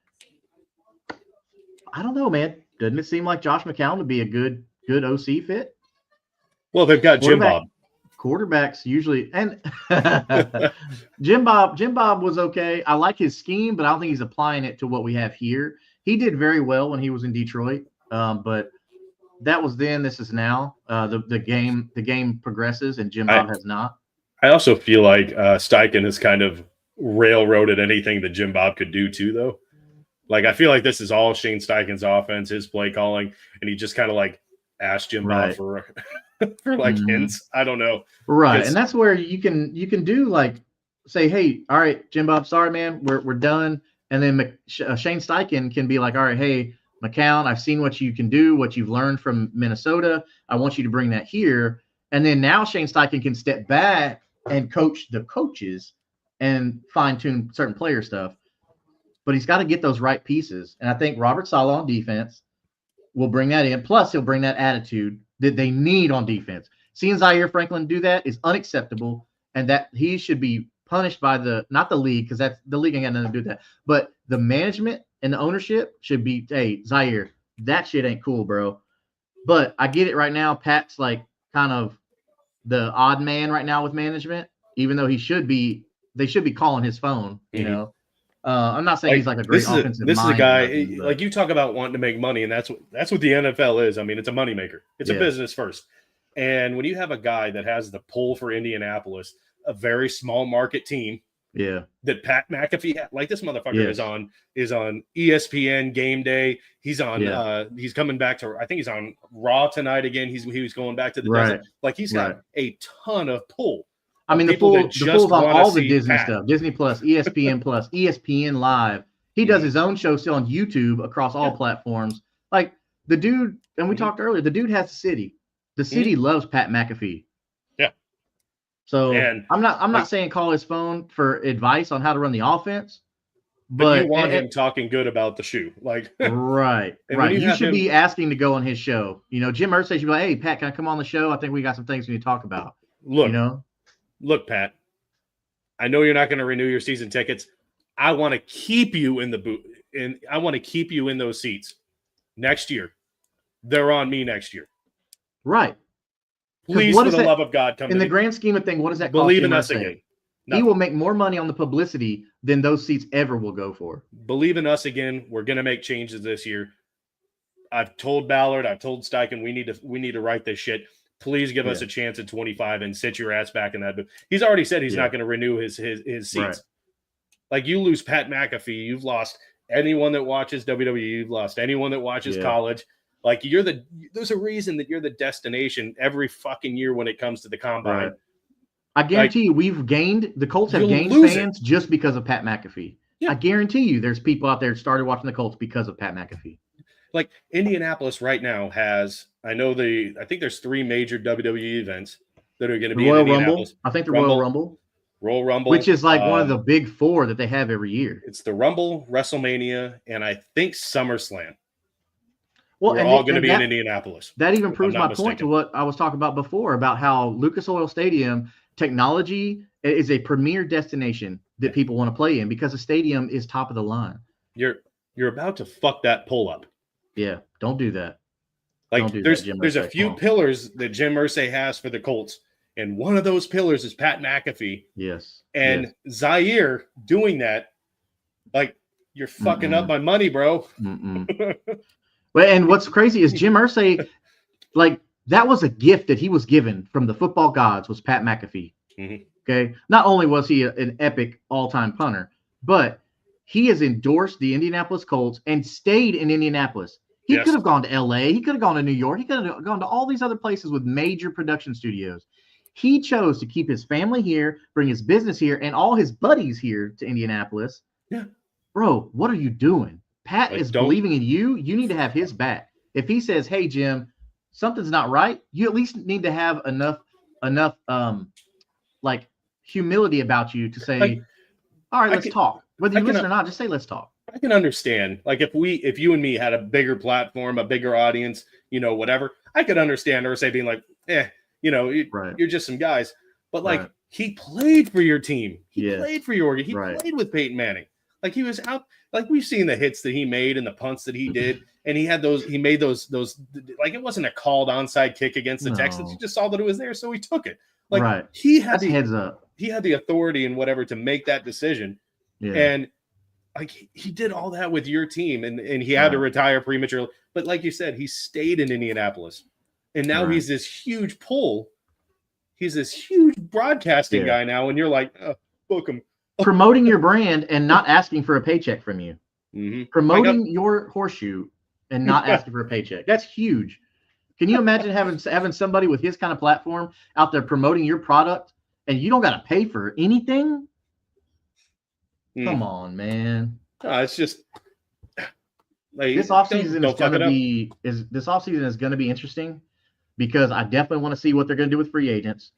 I don't know, man. Doesn't it seem like Josh McCown would be a good OC fit? Well, they've got Jim Bob. Quarterbacks usually, and Jim Bob was okay. I like his scheme, but I don't think he's applying it to what we have here. He did very well when he was in Detroit, but that was then. This is now. The game progresses, and Jim Bob has not. I also feel like Steichen has kind of railroaded anything that Jim Bob could do too, though. Like, I feel like this is all Shane Steichen's offense, his play calling, and he just kind of like asked Jim Bob for like hints. I don't know. Right. And that's where you can do, like, say, hey, all right, Jim Bob, sorry, man, we're done. And then Shane Steichen can be like, all right, hey, McCown, I've seen what you can do, what you've learned from Minnesota. I want you to bring that here. And then now Shane Steichen can step back and coach the coaches and fine-tune certain player stuff. But he's got to get those right pieces. And I think Robert Saleh on defense will bring that in. Plus, he'll bring that attitude that they need on defense. Seeing Zaire Franklin do that is unacceptable, and that he should be punished by not the league, because that's the league ain't got nothing to do with that. But the management and the ownership should be, hey, Zaire, that shit ain't cool, bro. But I get it right now. Pat's like kind of the odd man right now with management, even though they should be calling his phone, you know. I'm not saying he's like a great offensive mind. This is a guy, like you talk about wanting to make money, and that's what the NFL is. I mean, it's a moneymaker. It's a business first. And when you have a guy that has the pull for Indianapolis, a very small market team, that Pat McAfee had, like this motherfucker is on ESPN game day. He's on he's coming back to, I think he's on Raw tonight again. He was going back to the desert. Like he's got a ton of pull. I mean, the pull's on all the Disney stuff, Disney Plus, ESPN Plus, ESPN Live. He does his own show still on YouTube across all platforms. Like the dude, and we talked earlier, the dude has the city. The city loves Pat McAfee. Yeah. So I'm not saying call his phone for advice on how to run the offense, but you want him talking good about the shoe, like right. You should be asking to go on his show. You know, Jim Irsay should be like, "Hey, Pat, can I come on the show? I think we got some things we need to talk about." Look, Pat, I know you're not going to renew your season tickets. I want to keep you in the booth, and I want to keep you in those seats next year. They're on me next year. Right. Please, for the love of God, come in the grand scheme of things. What does that cost? Believe in us again. He will make more money on the publicity than those seats ever will go for. Believe in us again. We're going to make changes this year. I've told Ballard, I've told Steichen, we need to write this shit. Please give us a chance at 25 and sit your ass back in that booth. He's already said he's not going to renew his seats. Right. Like, you lose Pat McAfee, you've lost anyone that watches WWE, you've lost anyone that watches college. Like, there's a reason that you're the destination every fucking year when it comes to the combine. Right. I guarantee you, the Colts have gained fans just because of Pat McAfee. Yeah. I guarantee you there's people out there that started watching the Colts because of Pat McAfee. Like, Indianapolis right now has, I think there's 3 major WWE events that are going to be Royal in Indianapolis. Rumble. I think the Royal Rumble. Royal Rumble. Which is like one of the big 4 that they have every year. It's the Rumble, WrestleMania, and I think SummerSlam. Well, we're all going to be in Indianapolis. That even proves my point to what I was talking about before about how Lucas Oil Stadium technology is a premier destination that people want to play in because the stadium is top of the line. You're about to fuck that pull up. Yeah, don't do that. Like, there's a few pillars that Jim Irsay has for the Colts, and one of those pillars is Pat McAfee. Yes. And Zaire doing that, like, you're fucking up my money, bro. Well, and what's crazy is Jim Irsay, like, that was a gift that he was given from the football gods, was Pat McAfee. Okay. Not only was he an epic all-time punter, but he has endorsed the Indianapolis Colts and stayed in Indianapolis. He could have gone to LA. He could have gone to New York. He could have gone to all these other places with major production studios. He chose to keep his family here, bring his business here, and all his buddies here to Indianapolis. Yeah. Bro, what are you doing? Pat is believing in you. You need to have his back. If he says, "Hey, Jim, something's not right," you at least need to have enough like humility about you to say, "All right, let's talk." Whether you listen or not, just say, "Let's talk." I can understand. Like, if you and me had a bigger platform, a bigger audience, whatever, I could understand or say being like, you're just some guys. But like, he played for your team. He played for your He played with Peyton Manning. Like, he was out. Like, we've seen the hits that he made and the punts that he did, and he made those. Like, it wasn't a called onside kick against the Texans. He just saw that it was there, so he took it. Like, he had heads up. He had the authority and whatever to make that decision. Yeah. And like, he did all that with your team, and he had to retire prematurely. But like you said, he stayed in Indianapolis, and now he's this huge pull. He's this huge broadcasting guy now, and you're like, book him. Promoting your brand and not asking for a paycheck from you. Promoting your horseshoe and not asking for a paycheck. That's huge. Can you imagine having somebody with his kind of platform out there promoting your product and you don't got to pay for anything? Come on, man. It's just like, this offseason is going to be interesting because I definitely want to see what they're going to do with free agents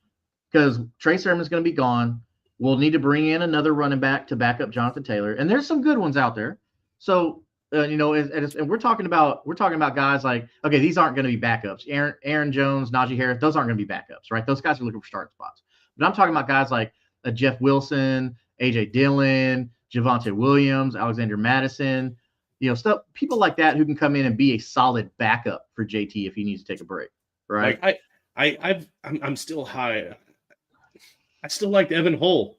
because Trey Sermon's going to be gone. We'll need to bring in another running back to back up Jonathan Taylor, and there's some good ones out there. So, and we're talking about guys like, okay, these aren't going to be backups. Aaron Jones, Najee Harris, those aren't going to be backups, right? Those guys are looking for starting spots. But I'm talking about guys like Jeff Wilson, AJ Dillon, Javonte Williams, Alexander Madison. stuff, people like that who can come in and be a solid backup for JT if he needs to take a break, right? Like I'm still high. I still like Evan Hull.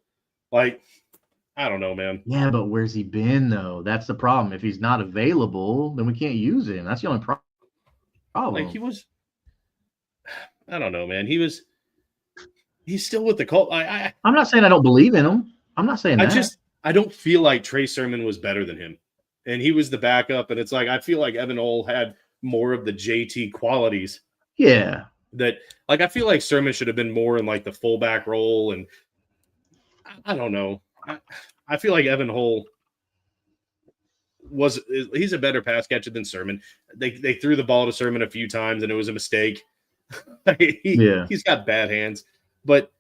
Like, I don't know, man. Yeah, but where's he been though? That's the problem. If he's not available, then we can't use him. That's the only problem. Like I don't know, man. He's still with the Colts. I'm not saying I don't believe in him. I'm not saying that. I don't feel like Trey Sermon was better than him. And he was the backup. And it's like, I feel like Evan Hull had more of the JT qualities. Yeah. That, like, I feel like Sermon should have been more in, like, the fullback role. And I don't know. I feel like Evan Hull he's a better pass catcher than Sermon. They threw the ball to Sermon a few times, and it was a mistake. He's got bad hands. But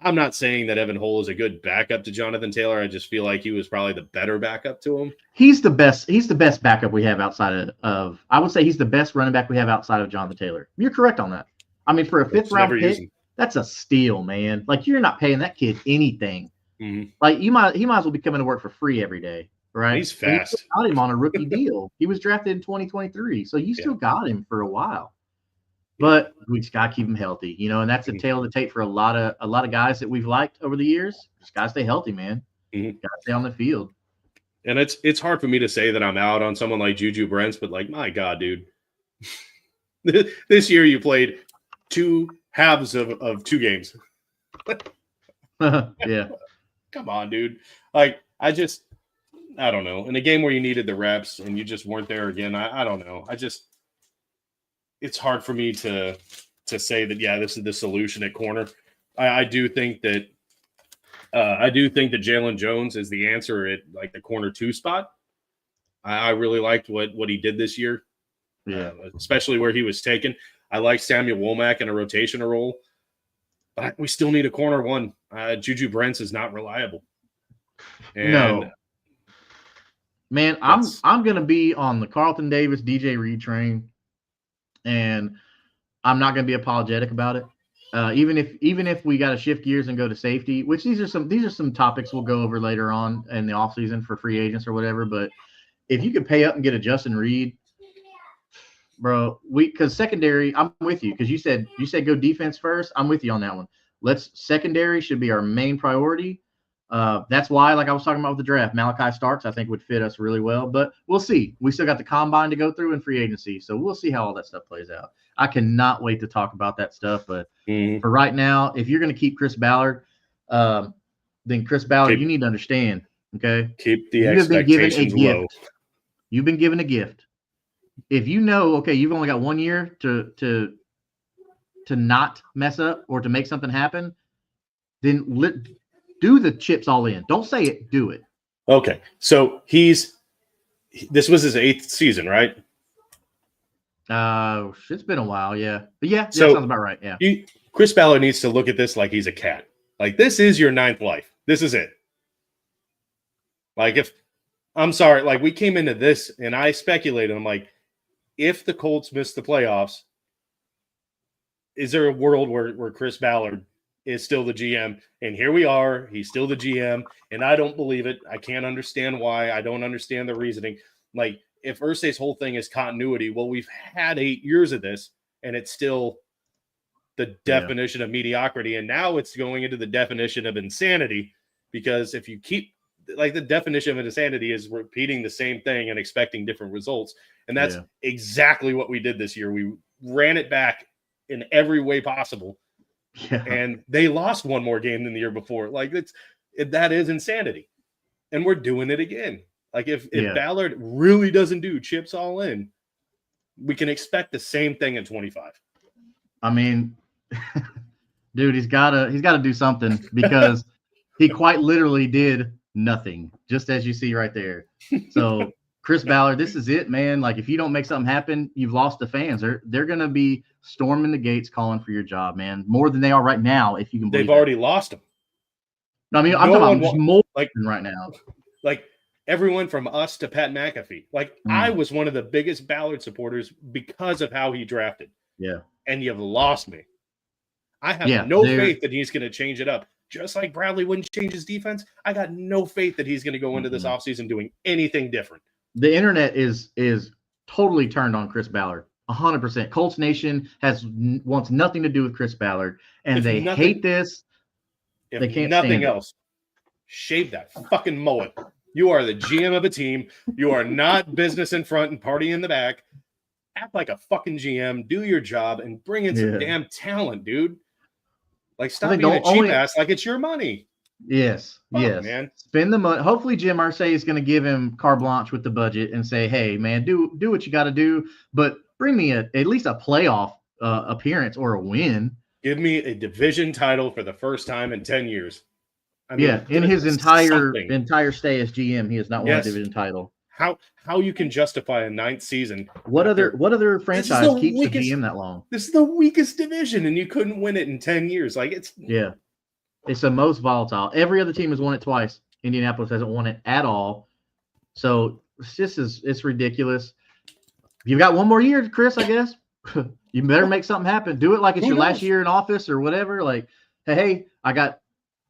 I'm not saying that Evan Hull is a good backup to Jonathan Taylor. I just feel like he was probably the better backup to him. He's the best backup we have outside of I would say he's the best running back we have outside of Jonathan Taylor. You're correct on that. I mean, for a 5th round pick, that's a steal, man. Like, you're not paying that kid anything. Mm-hmm. Like, he might as well be coming to work for free every day, right? He's fast. You got him on a rookie deal. He was drafted in 2023, so you still got him for a while. But we just gotta keep him healthy, and that's a tale of the tape for a lot of guys that we've liked over the years. Just gotta stay healthy, man. Mm-hmm. Gotta stay on the field. And it's hard for me to say that I'm out on someone like Juju Brents, but like, my God, dude, this year you played 2 halves of 2 games. Yeah. Come on, dude. Like, I don't know. In a game where you needed the reps and you just weren't there again, I don't know. It's hard for me to say that, this is the solution at corner. I do think that Jalen Jones is the answer at, like, the corner 2 spot. I really liked what he did this year. Yeah. Especially where he was taken. I like Samuel Womack in a rotational role, but we still need a corner 1. Juju Brents is not reliable. And no. Man, I'm going to be on the Carlton Davis, DJ Reed train. And I'm not going to be apologetic about it. Even if we got to shift gears and go to safety, which these are some topics we'll go over later on in the offseason for free agents or whatever. But if you could pay up and get a Justin Reed, bro, because secondary, I'm with you, because you said go defense first. I'm with you on that one. Secondary should be our main priority. That's why, like I was talking about with the draft, Malachi Starks, I think, would fit us really well. But we'll see. We still got the combine to go through and free agency. So we'll see how all that stuff plays out. I cannot wait to talk about that stuff. But for right now, if you're going to keep Chris Ballard, then Chris Ballard, you need to understand, okay? Keep the expectations low. You've been given a gift. If you know, okay, you've only got 1 year to not mess up or to make something happen, then do the chips all in. Don't say it. Do it. Okay. So this was his 8th season, right? It's been a while. Yeah. But yeah, so that sounds about right. Yeah. Chris Ballard needs to look at this like he's a cat. Like, this is your 9th life. This is it. Like, I'm sorry, like, we came into this and I speculated. I'm like, if the Colts miss the playoffs, is there a world where Chris Ballard is still the GM? And here we are. He's still the GM, and I don't believe it. I can't understand why. I don't understand the reasoning. Like, if Irsay's whole thing is continuity, well, we've had 8 years of this, and it's still the definition of mediocrity, and now it's going into the definition of insanity, because if you keep, like, the definition of insanity is repeating the same thing and expecting different results, and that's exactly what we did this year. We ran it back in every way possible. Yeah. And they lost one more game than the year before. Like, that is insanity. And we're doing it again. Like, if Ballard really doesn't do chips all in, we can expect the same thing in 25. I mean, dude, he's gotta do something, because he quite literally did nothing, just as you see right there. So Chris Ballard, this is it, man. Like, if you don't make something happen, you've lost the fans. They're gonna be storming the gates calling for your job, man, more than they are right now. If you can believe they've already lost them. No, I mean, I'm talking about more like right now. Like, everyone from us to Pat McAfee. Like, I was one of the biggest Ballard supporters because of how he drafted. Yeah. And you've lost me. I have no faith that he's going to change it up. just like Bradley wouldn't change his defense, I got no faith that he's going to go into this offseason doing anything different. The internet is totally turned on Chris Ballard. 100%. Colts Nation wants nothing to do with Chris Ballard, and they hate this. They can't nothing stand else. Shave that fucking mullet. You are the GM of a team. You are not business in front and party in the back. Act like a fucking GM. Do your job and bring in some damn talent, dude. Like, stop being a cheap ass like it's your money. Yes, man. Spend the money. Hopefully, Jim Irsay is going to give him carte blanche with the budget and say, "Hey, man, do what you got to do, but bring me at least a playoff appearance or a win. Give me a division title for the first time in 10 years." I mean, in his entire stay as GM, he has not won a division title. How you can justify a 9th season? What other franchise keeps the GM that long? This is the weakest division, and you couldn't win it in 10 years. Like, it's It's the most volatile. Every other team has won it twice. Indianapolis hasn't won it at all. So it's ridiculous. You've got one more year, Chris, I guess. You better make something happen. Do it like it's your last year in office or whatever. Like, hey, I got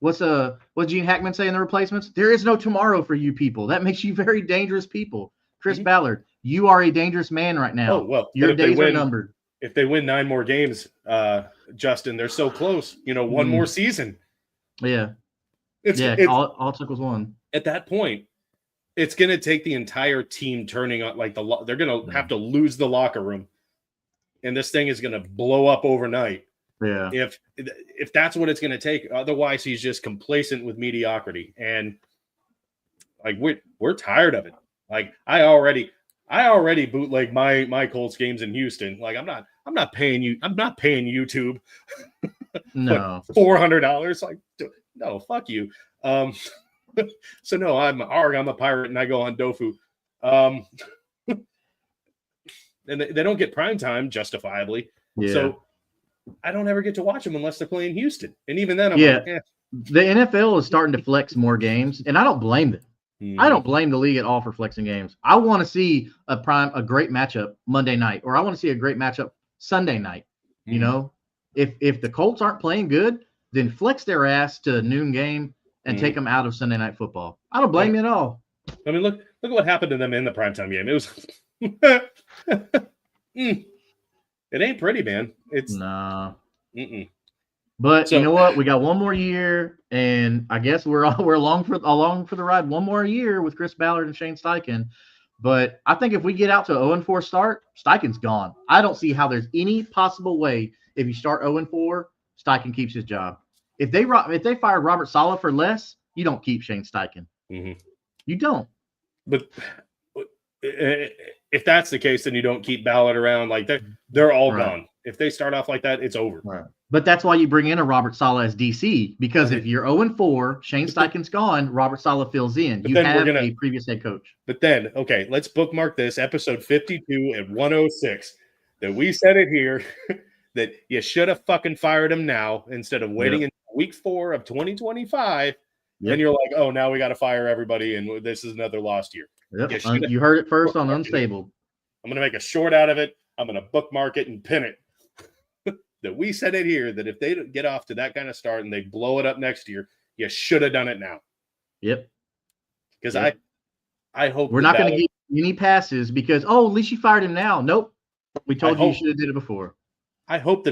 what's Gene Hackman say in The Replacements? There is no tomorrow for you people. That makes you very dangerous people. Chris Ballard, you are a dangerous man right now. Oh, well, your days are numbered. If they win 9 more games, Justin, they're so close. One more season. Yeah. All it took was one. At that point, it's going to take the entire team turning on. Like, they're going to have to lose the locker room. And this thing is going to blow up overnight. Yeah. If that's what it's going to take. Otherwise, he's just complacent with mediocrity. And, like, we're tired of it. Like, I already bootleg my Colts games in Houston. Like, I'm not paying YouTube. No. $400. Like, no, fuck you. So no, I'm a pirate and I go on Dofu. And they don't get prime time, justifiably. Yeah. So I don't ever get to watch them unless they're playing Houston. And even then, I'm like, The NFL is starting to flex more games, and I don't blame them. I don't blame the league at all for flexing games. I want to see a great matchup Monday night, or I want to see a great matchup Sunday night. You know, if the Colts aren't playing good, then flex their ass to a noon game and take them out of Sunday Night Football. I don't blame you at all. I mean, look at what happened to them in the primetime game. It was it ain't pretty, man. It's nah. But you know what? We got one more year, and I guess we're along for the ride. One more year with Chris Ballard and Shane Steichen. But I think if we get out to 0-4 start, Steichen's gone. I don't see how there's any possible way if you start 0-4, Steichen keeps his job. If they fire Robert Saleh for less, you don't keep Shane Steichen. You don't. But if that's the case, then you don't keep Ballard around. Like, they're all gone. If they start off like that, it's over. Right. But that's why you bring in a Robert Saleh as DC, because if you're 0-4, Shane Steichen's gone, Robert Saleh fills in. You have a previous head coach. But then, okay, let's bookmark this, episode 52 at 106, that we said it here, that you should have fucking fired him now instead of waiting until week 4 of 2025. Then you're like, oh, now we got to fire everybody, and this is another lost year. You heard it first on Unstable. I'm going to make a short out of it. I'm going to bookmark it and pin it. That we said it here, that if they get off to that kind of start and they blow it up next year, you should have done it now. Yep. Because I hope we're not going to get any passes because, at least you fired him now. Nope. We told you should have did it before. I hope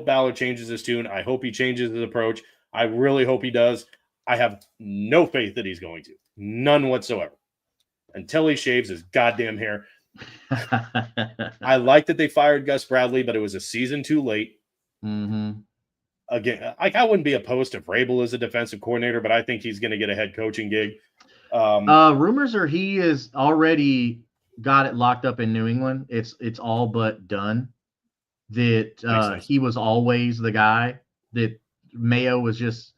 Ballard changes his tune. I hope he changes his approach. I really hope he does. I have no faith that he's going to. None whatsoever. Until he shaves his goddamn hair. I like that they fired Gus Bradley, but it was a season too late. Again, I wouldn't be opposed to Vrabel as a defensive coordinator, but I think he's going to get a head coaching gig. Rumors are he has already got it locked up in New England. It's all but done. That he was always the guy. That Mayo was just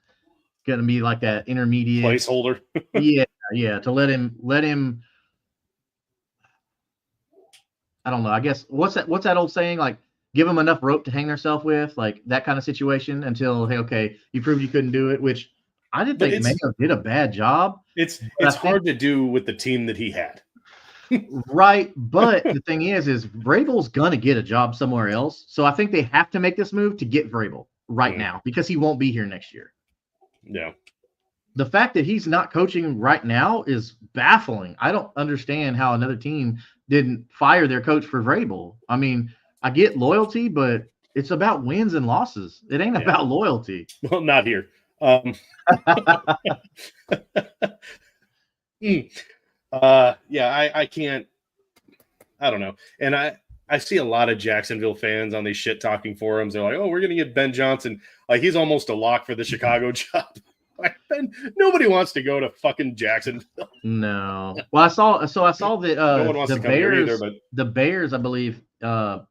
going to be like that intermediate placeholder. yeah. To let him. I don't know. I guess what's that old saying? Like, give them enough rope to hang themselves with, like that kind of situation until, hey, okay, you proved you couldn't do it, which I didn't think Mayo did a bad job. It's hard to do with the team that he had. Right. But the thing is Vrabel's going to get a job somewhere else. So I think they have to make this move to get Vrabel right now because he won't be here next year. Yeah. The fact that he's not coaching right now is baffling. I don't understand how another team didn't fire their coach for Vrabel. I mean, I get loyalty, but it's about wins and losses. It ain't about loyalty. Well, not here. I can't. I don't know. And I see a lot of Jacksonville fans on these shit talking forums. They're like, "Oh, we're gonna get Ben Johnson. Like he's almost a lock for the Chicago job." Like, nobody wants to go to fucking Jacksonville. No. Well, I saw that no one wants the to come here Bears, either, but the Bears, I believe,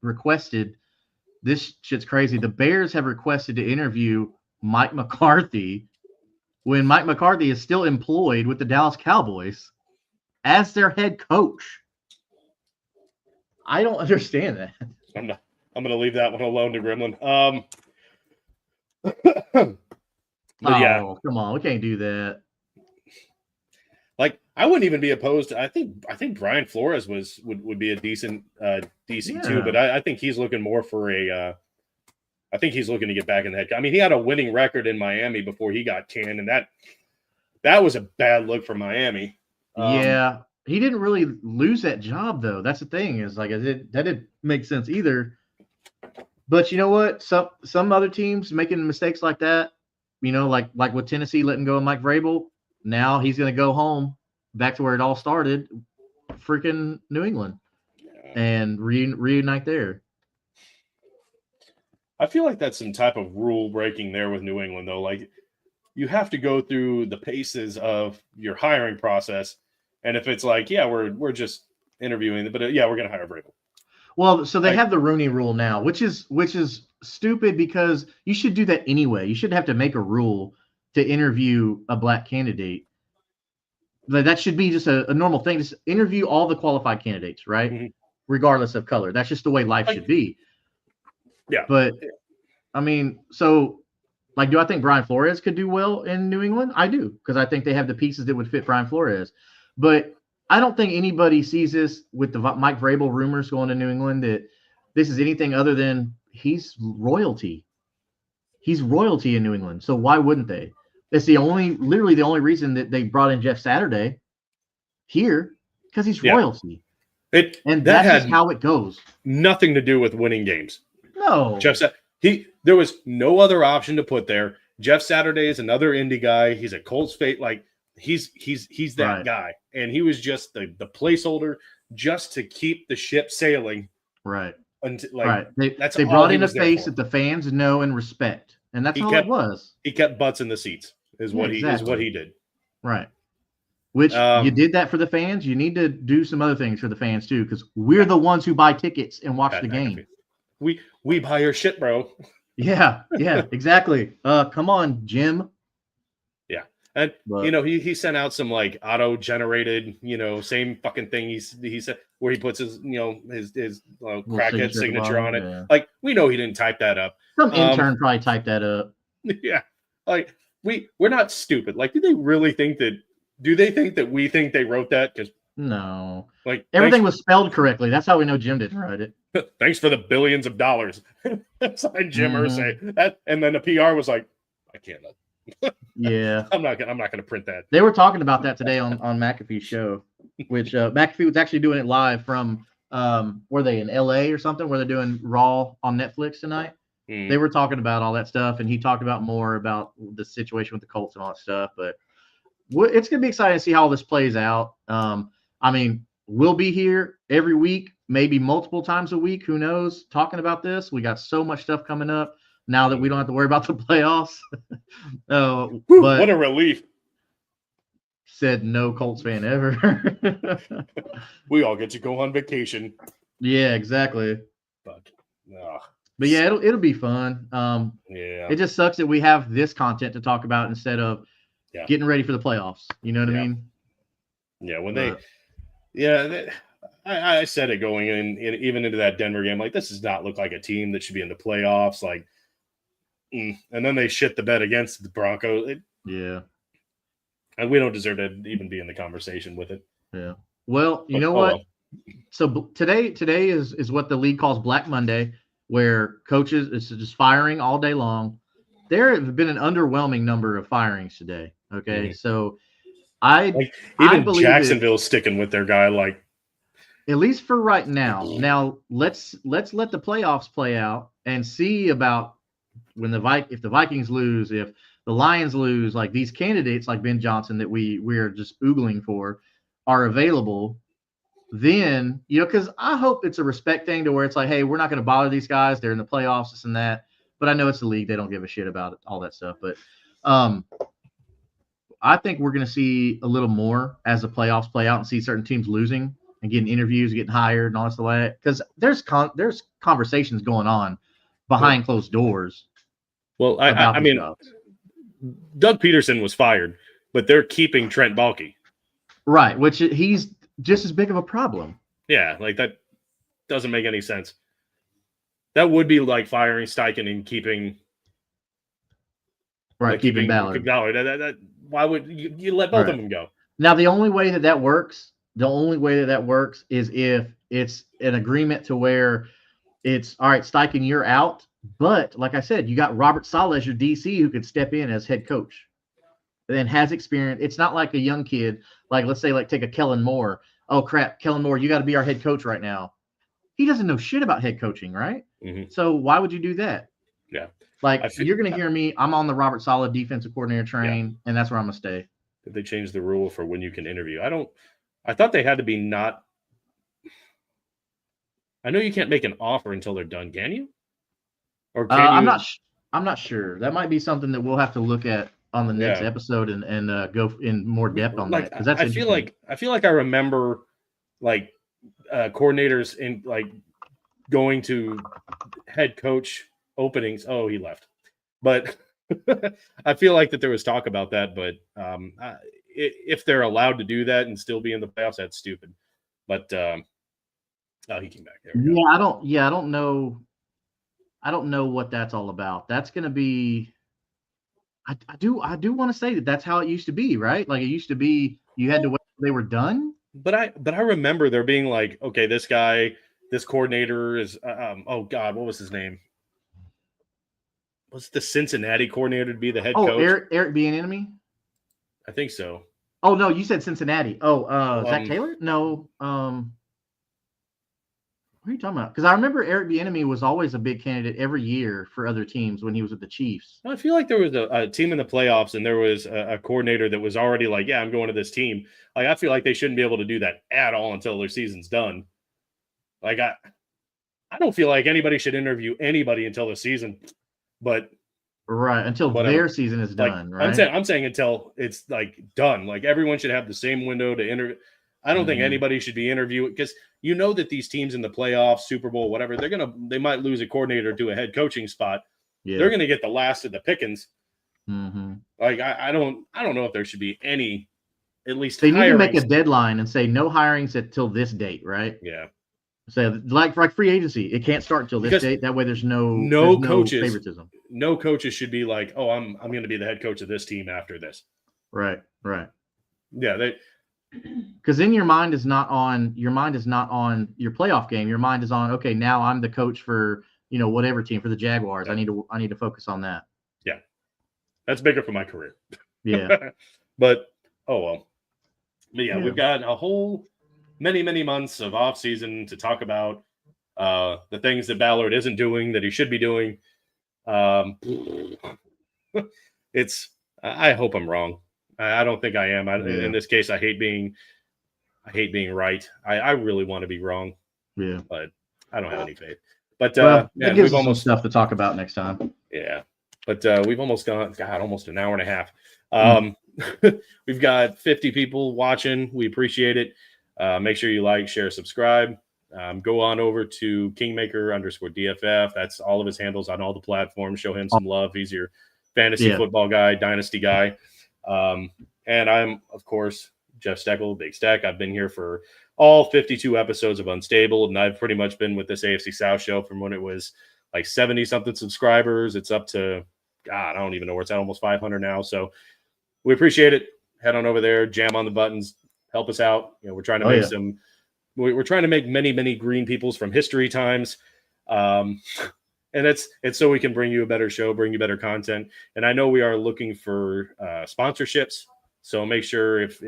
requested. This shit's crazy. The Bears have requested to interview Mike McCarthy when Mike McCarthy is still employed with the Dallas Cowboys as their head coach. I don't understand that. I'm going to leave that one alone to Gremlin. Come on, we can't do that. Like I wouldn't even be opposed to, I think Brian Flores would be a decent DC too, but I think he's looking more for I think he's looking to get back in the head. I mean, he had a winning record in Miami before he got canned, and that was a bad look for Miami. Yeah, he didn't really lose that job though. That's the thing is like that didn't make sense either. But you know what? Some other teams making mistakes like that, you know, like with Tennessee letting go of Mike Vrabel. Now he's going to go home back to where it all started, freaking New England, and reunite there. I feel like that's some type of rule breaking there with New England, though. Like you have to go through the paces of your hiring process, and if it's like, yeah, we're just interviewing, but we're going to hire Vrabel. Well, so they have the Rooney Rule now, which is stupid because you should do that anyway. You shouldn't have to make a rule to interview a black candidate. That should be just a normal thing. Just interview all the qualified candidates, right? Mm-hmm. Regardless of color. That's just the way life should be. Yeah. But, I mean, so, like, do I think Brian Flores could do well in New England? I do, because I think they have the pieces that would fit Brian Flores. But I don't think anybody sees this with the Mike Vrabel rumors going to New England that this is anything other than he's royalty. He's royalty in New England. So why wouldn't they? It's literally the only reason that they brought in Jeff Saturday here, because he's royalty. That's how it goes. Nothing to do with winning games. No. There was no other option to put there. Jeff Saturday is another indie guy. He's a Colts fate. Like he's that guy. And he was just the placeholder just to keep the ship sailing. Right. They brought in a face that the fans know and respect. And that's all it was. He kept butts in the seats is what he did. Right. Which you did that for the fans. You need to do some other things for the fans too, because we're the ones who buy tickets and watch the game. We buy your shit, bro. Yeah, exactly. Come on, Jim. Yeah. And he sent out some like auto-generated, same fucking thing he said where he puts his his crackhead signature on it. Yeah. Like we know he didn't type that up. Some intern probably typed that up. Yeah. Like we're not stupid. Like do they think that we think they wrote that? Because no. Like everything was spelled correctly. That's how we know Jim didn't write it. Thanks for the billions of dollars. Signed Jim Irsay. That, and then the PR was like, I can't. Yeah. I'm not gonna print that. They were talking about that today on McAfee's show, which McAfee was actually doing it live from were they in LA or something where they're doing Raw on Netflix tonight. They were talking about all that stuff, and he talked about more about the situation with the Colts and all that stuff. But it's gonna be exciting to see how all this plays out. I mean, we'll be here every week, maybe multiple times a week. Who knows? Talking about this, we got so much stuff coming up now that we don't have to worry about the playoffs. But what a relief! Said no Colts fan ever. We all get to go on vacation. Yeah, exactly. But yeah, it'll be fun. Yeah, it just sucks that we have this content to talk about instead of getting ready for the playoffs. You know what I mean? Yeah, when I said it going in even into that Denver game, like this does not look like a team that should be in the playoffs. Like, and then they shit the bed against the Broncos. And we don't deserve to even be in the conversation with it. Yeah. Well, you know what? Well. So today is what the league calls Black Monday, where coaches it's just firing all day long. there have been an underwhelming number of firings today. Okay, Mm-hmm. so Like even Jacksonville's sticking with their guy, like at least for right now. Now let's let the playoffs play out and see about when if the Vikings lose, if the Lions lose, like these candidates like Ben Johnson that we're just oogling for are available. Then, because I hope it's a respect thing to where it's like, hey, we're not going to bother these guys. They're in the playoffs, this and that. But I know it's the league. They don't give a shit about it, all that stuff. But I think we're going to see a little more as the playoffs play out and see certain teams losing and getting interviews, getting hired and all this way. Because there's conversations going on behind closed doors. Well, I mean, jobs. Doug Peterson was fired, but they're keeping Trent Baalke. Right, which he's just as big of a problem. Yeah, like that doesn't make any sense. That would be like firing Steichen and keeping keeping Ballard. Why would you let both of them go? Now, the only way that works is if it's an agreement to where it's all right, Steichen, you're out. But like I said, you got Robert Saleh as your DC who could step in as head coach and has experience. It's not like a young kid, like let's say, like take a Kellen Moore. Oh crap, Kellen Moore, you got to be our head coach right now. He doesn't know shit about head coaching, right? Mm-hmm. So why would you do that? Yeah. Like you're going to hear me. I'm on the Robert Saleh defensive coordinator train, and that's where I'm going to stay. Did they change the rule for when you can interview? I thought they had to be not. I know you can't make an offer until they're done. Can you? Or can you? I'm not sure. That might be something that we'll have to look at on the next episode and go in more depth on that, because that's I feel like I remember like coordinators in like going to head coach openings. Oh, he left, but I feel like that there was talk about that. But if they're allowed to do that and still be in the playoffs, that's stupid. But he came back there. I don't know. I don't know what that's all about. That's going to be. I do want to say that that's how it used to be, right? Like it used to be, you had to wait till they were done. But I remember there being like, okay, this coordinator is, oh God, what was his name? Was the Cincinnati coordinator to be the head coach? Eric Bieniemy? I think so. Oh no, you said Cincinnati. Oh, Zach Taylor? No. What are you talking about? Because I remember Eric Bieniemy was always a big candidate every year for other teams when he was with the Chiefs. I feel like there was a team in the playoffs and there was a coordinator that was already like, yeah, I'm going to this team. Like, I feel like they shouldn't be able to do that at all until their season's done. Like, I don't feel like anybody should interview anybody until the season, but until their season is done, right? I'm saying until it's like done. Like everyone should have the same window to interview. I don't think anybody should be interviewing, because you know that these teams in the playoffs, Super Bowl, whatever, they might lose a coordinator to a head coaching spot. Yeah. They're going to get the last of the pickings. Mm-hmm. Like I don't know if there should be any, at least they need to make a deadline and say no hirings until this date, right? Yeah. So like free agency, it can't start until this date. That way, there's no coaches, favoritism. No coaches should be like, oh, I'm going to be the head coach of this team after this. Right. Yeah, because then your mind is not on your playoff game. Your mind is on, okay, now I'm the coach for whatever team, for the Jaguars. Yeah. I need to focus on that. Yeah, that's bigger for my career. Yeah, but oh well. But yeah, we've got a whole many months of off season to talk about the things that Ballard isn't doing that he should be doing. I hope I'm wrong. I don't think I am. In this case, I hate being right. I really want to be wrong. Yeah, but I don't have any faith. But that gives us some stuff to talk about next time. Yeah, but we've almost gone. God, almost an hour and a half. We've got 50 people watching. We appreciate it. Make sure you like, share, subscribe. Go on over to Kingmaker_DFF. That's all of his handles on all the platforms. Show him some love. He's your fantasy football guy, dynasty guy. And I'm, of course, Jeff Steckel, Big Stack. I've been here for all 52 episodes of Unstable, and I've pretty much been with this AFC South show from when it was like 70-something subscribers. It's up to, God, I don't even know where it's at, almost 500 now. So we appreciate it. Head on over there, jam on the buttons, help us out. We're trying to make we're trying to make many green peoples from history times. And And it's so we can bring you a better show, bring you better content. And I know we are looking for sponsorships. So make sure if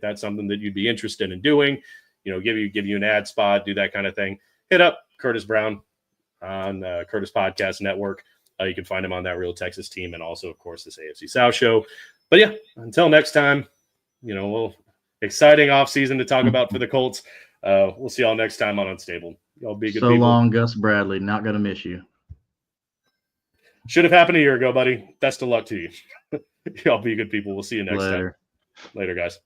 that's something that you'd be interested in doing, give you an ad spot, do that kind of thing. Hit up Curtis Brown on Curtis Podcast Network. You can find him on that Real Texas Team, and also, of course, this AFC South show. But yeah, until next time, exciting offseason to talk about for the Colts. We'll see y'all neall next time on Unstable. Y'all be good so people. Long, Gus Bradley. Not going to miss you. Should have happened a year ago, buddy. Best of luck to you. Y'all be good people. We'll see you next time. Later, guys.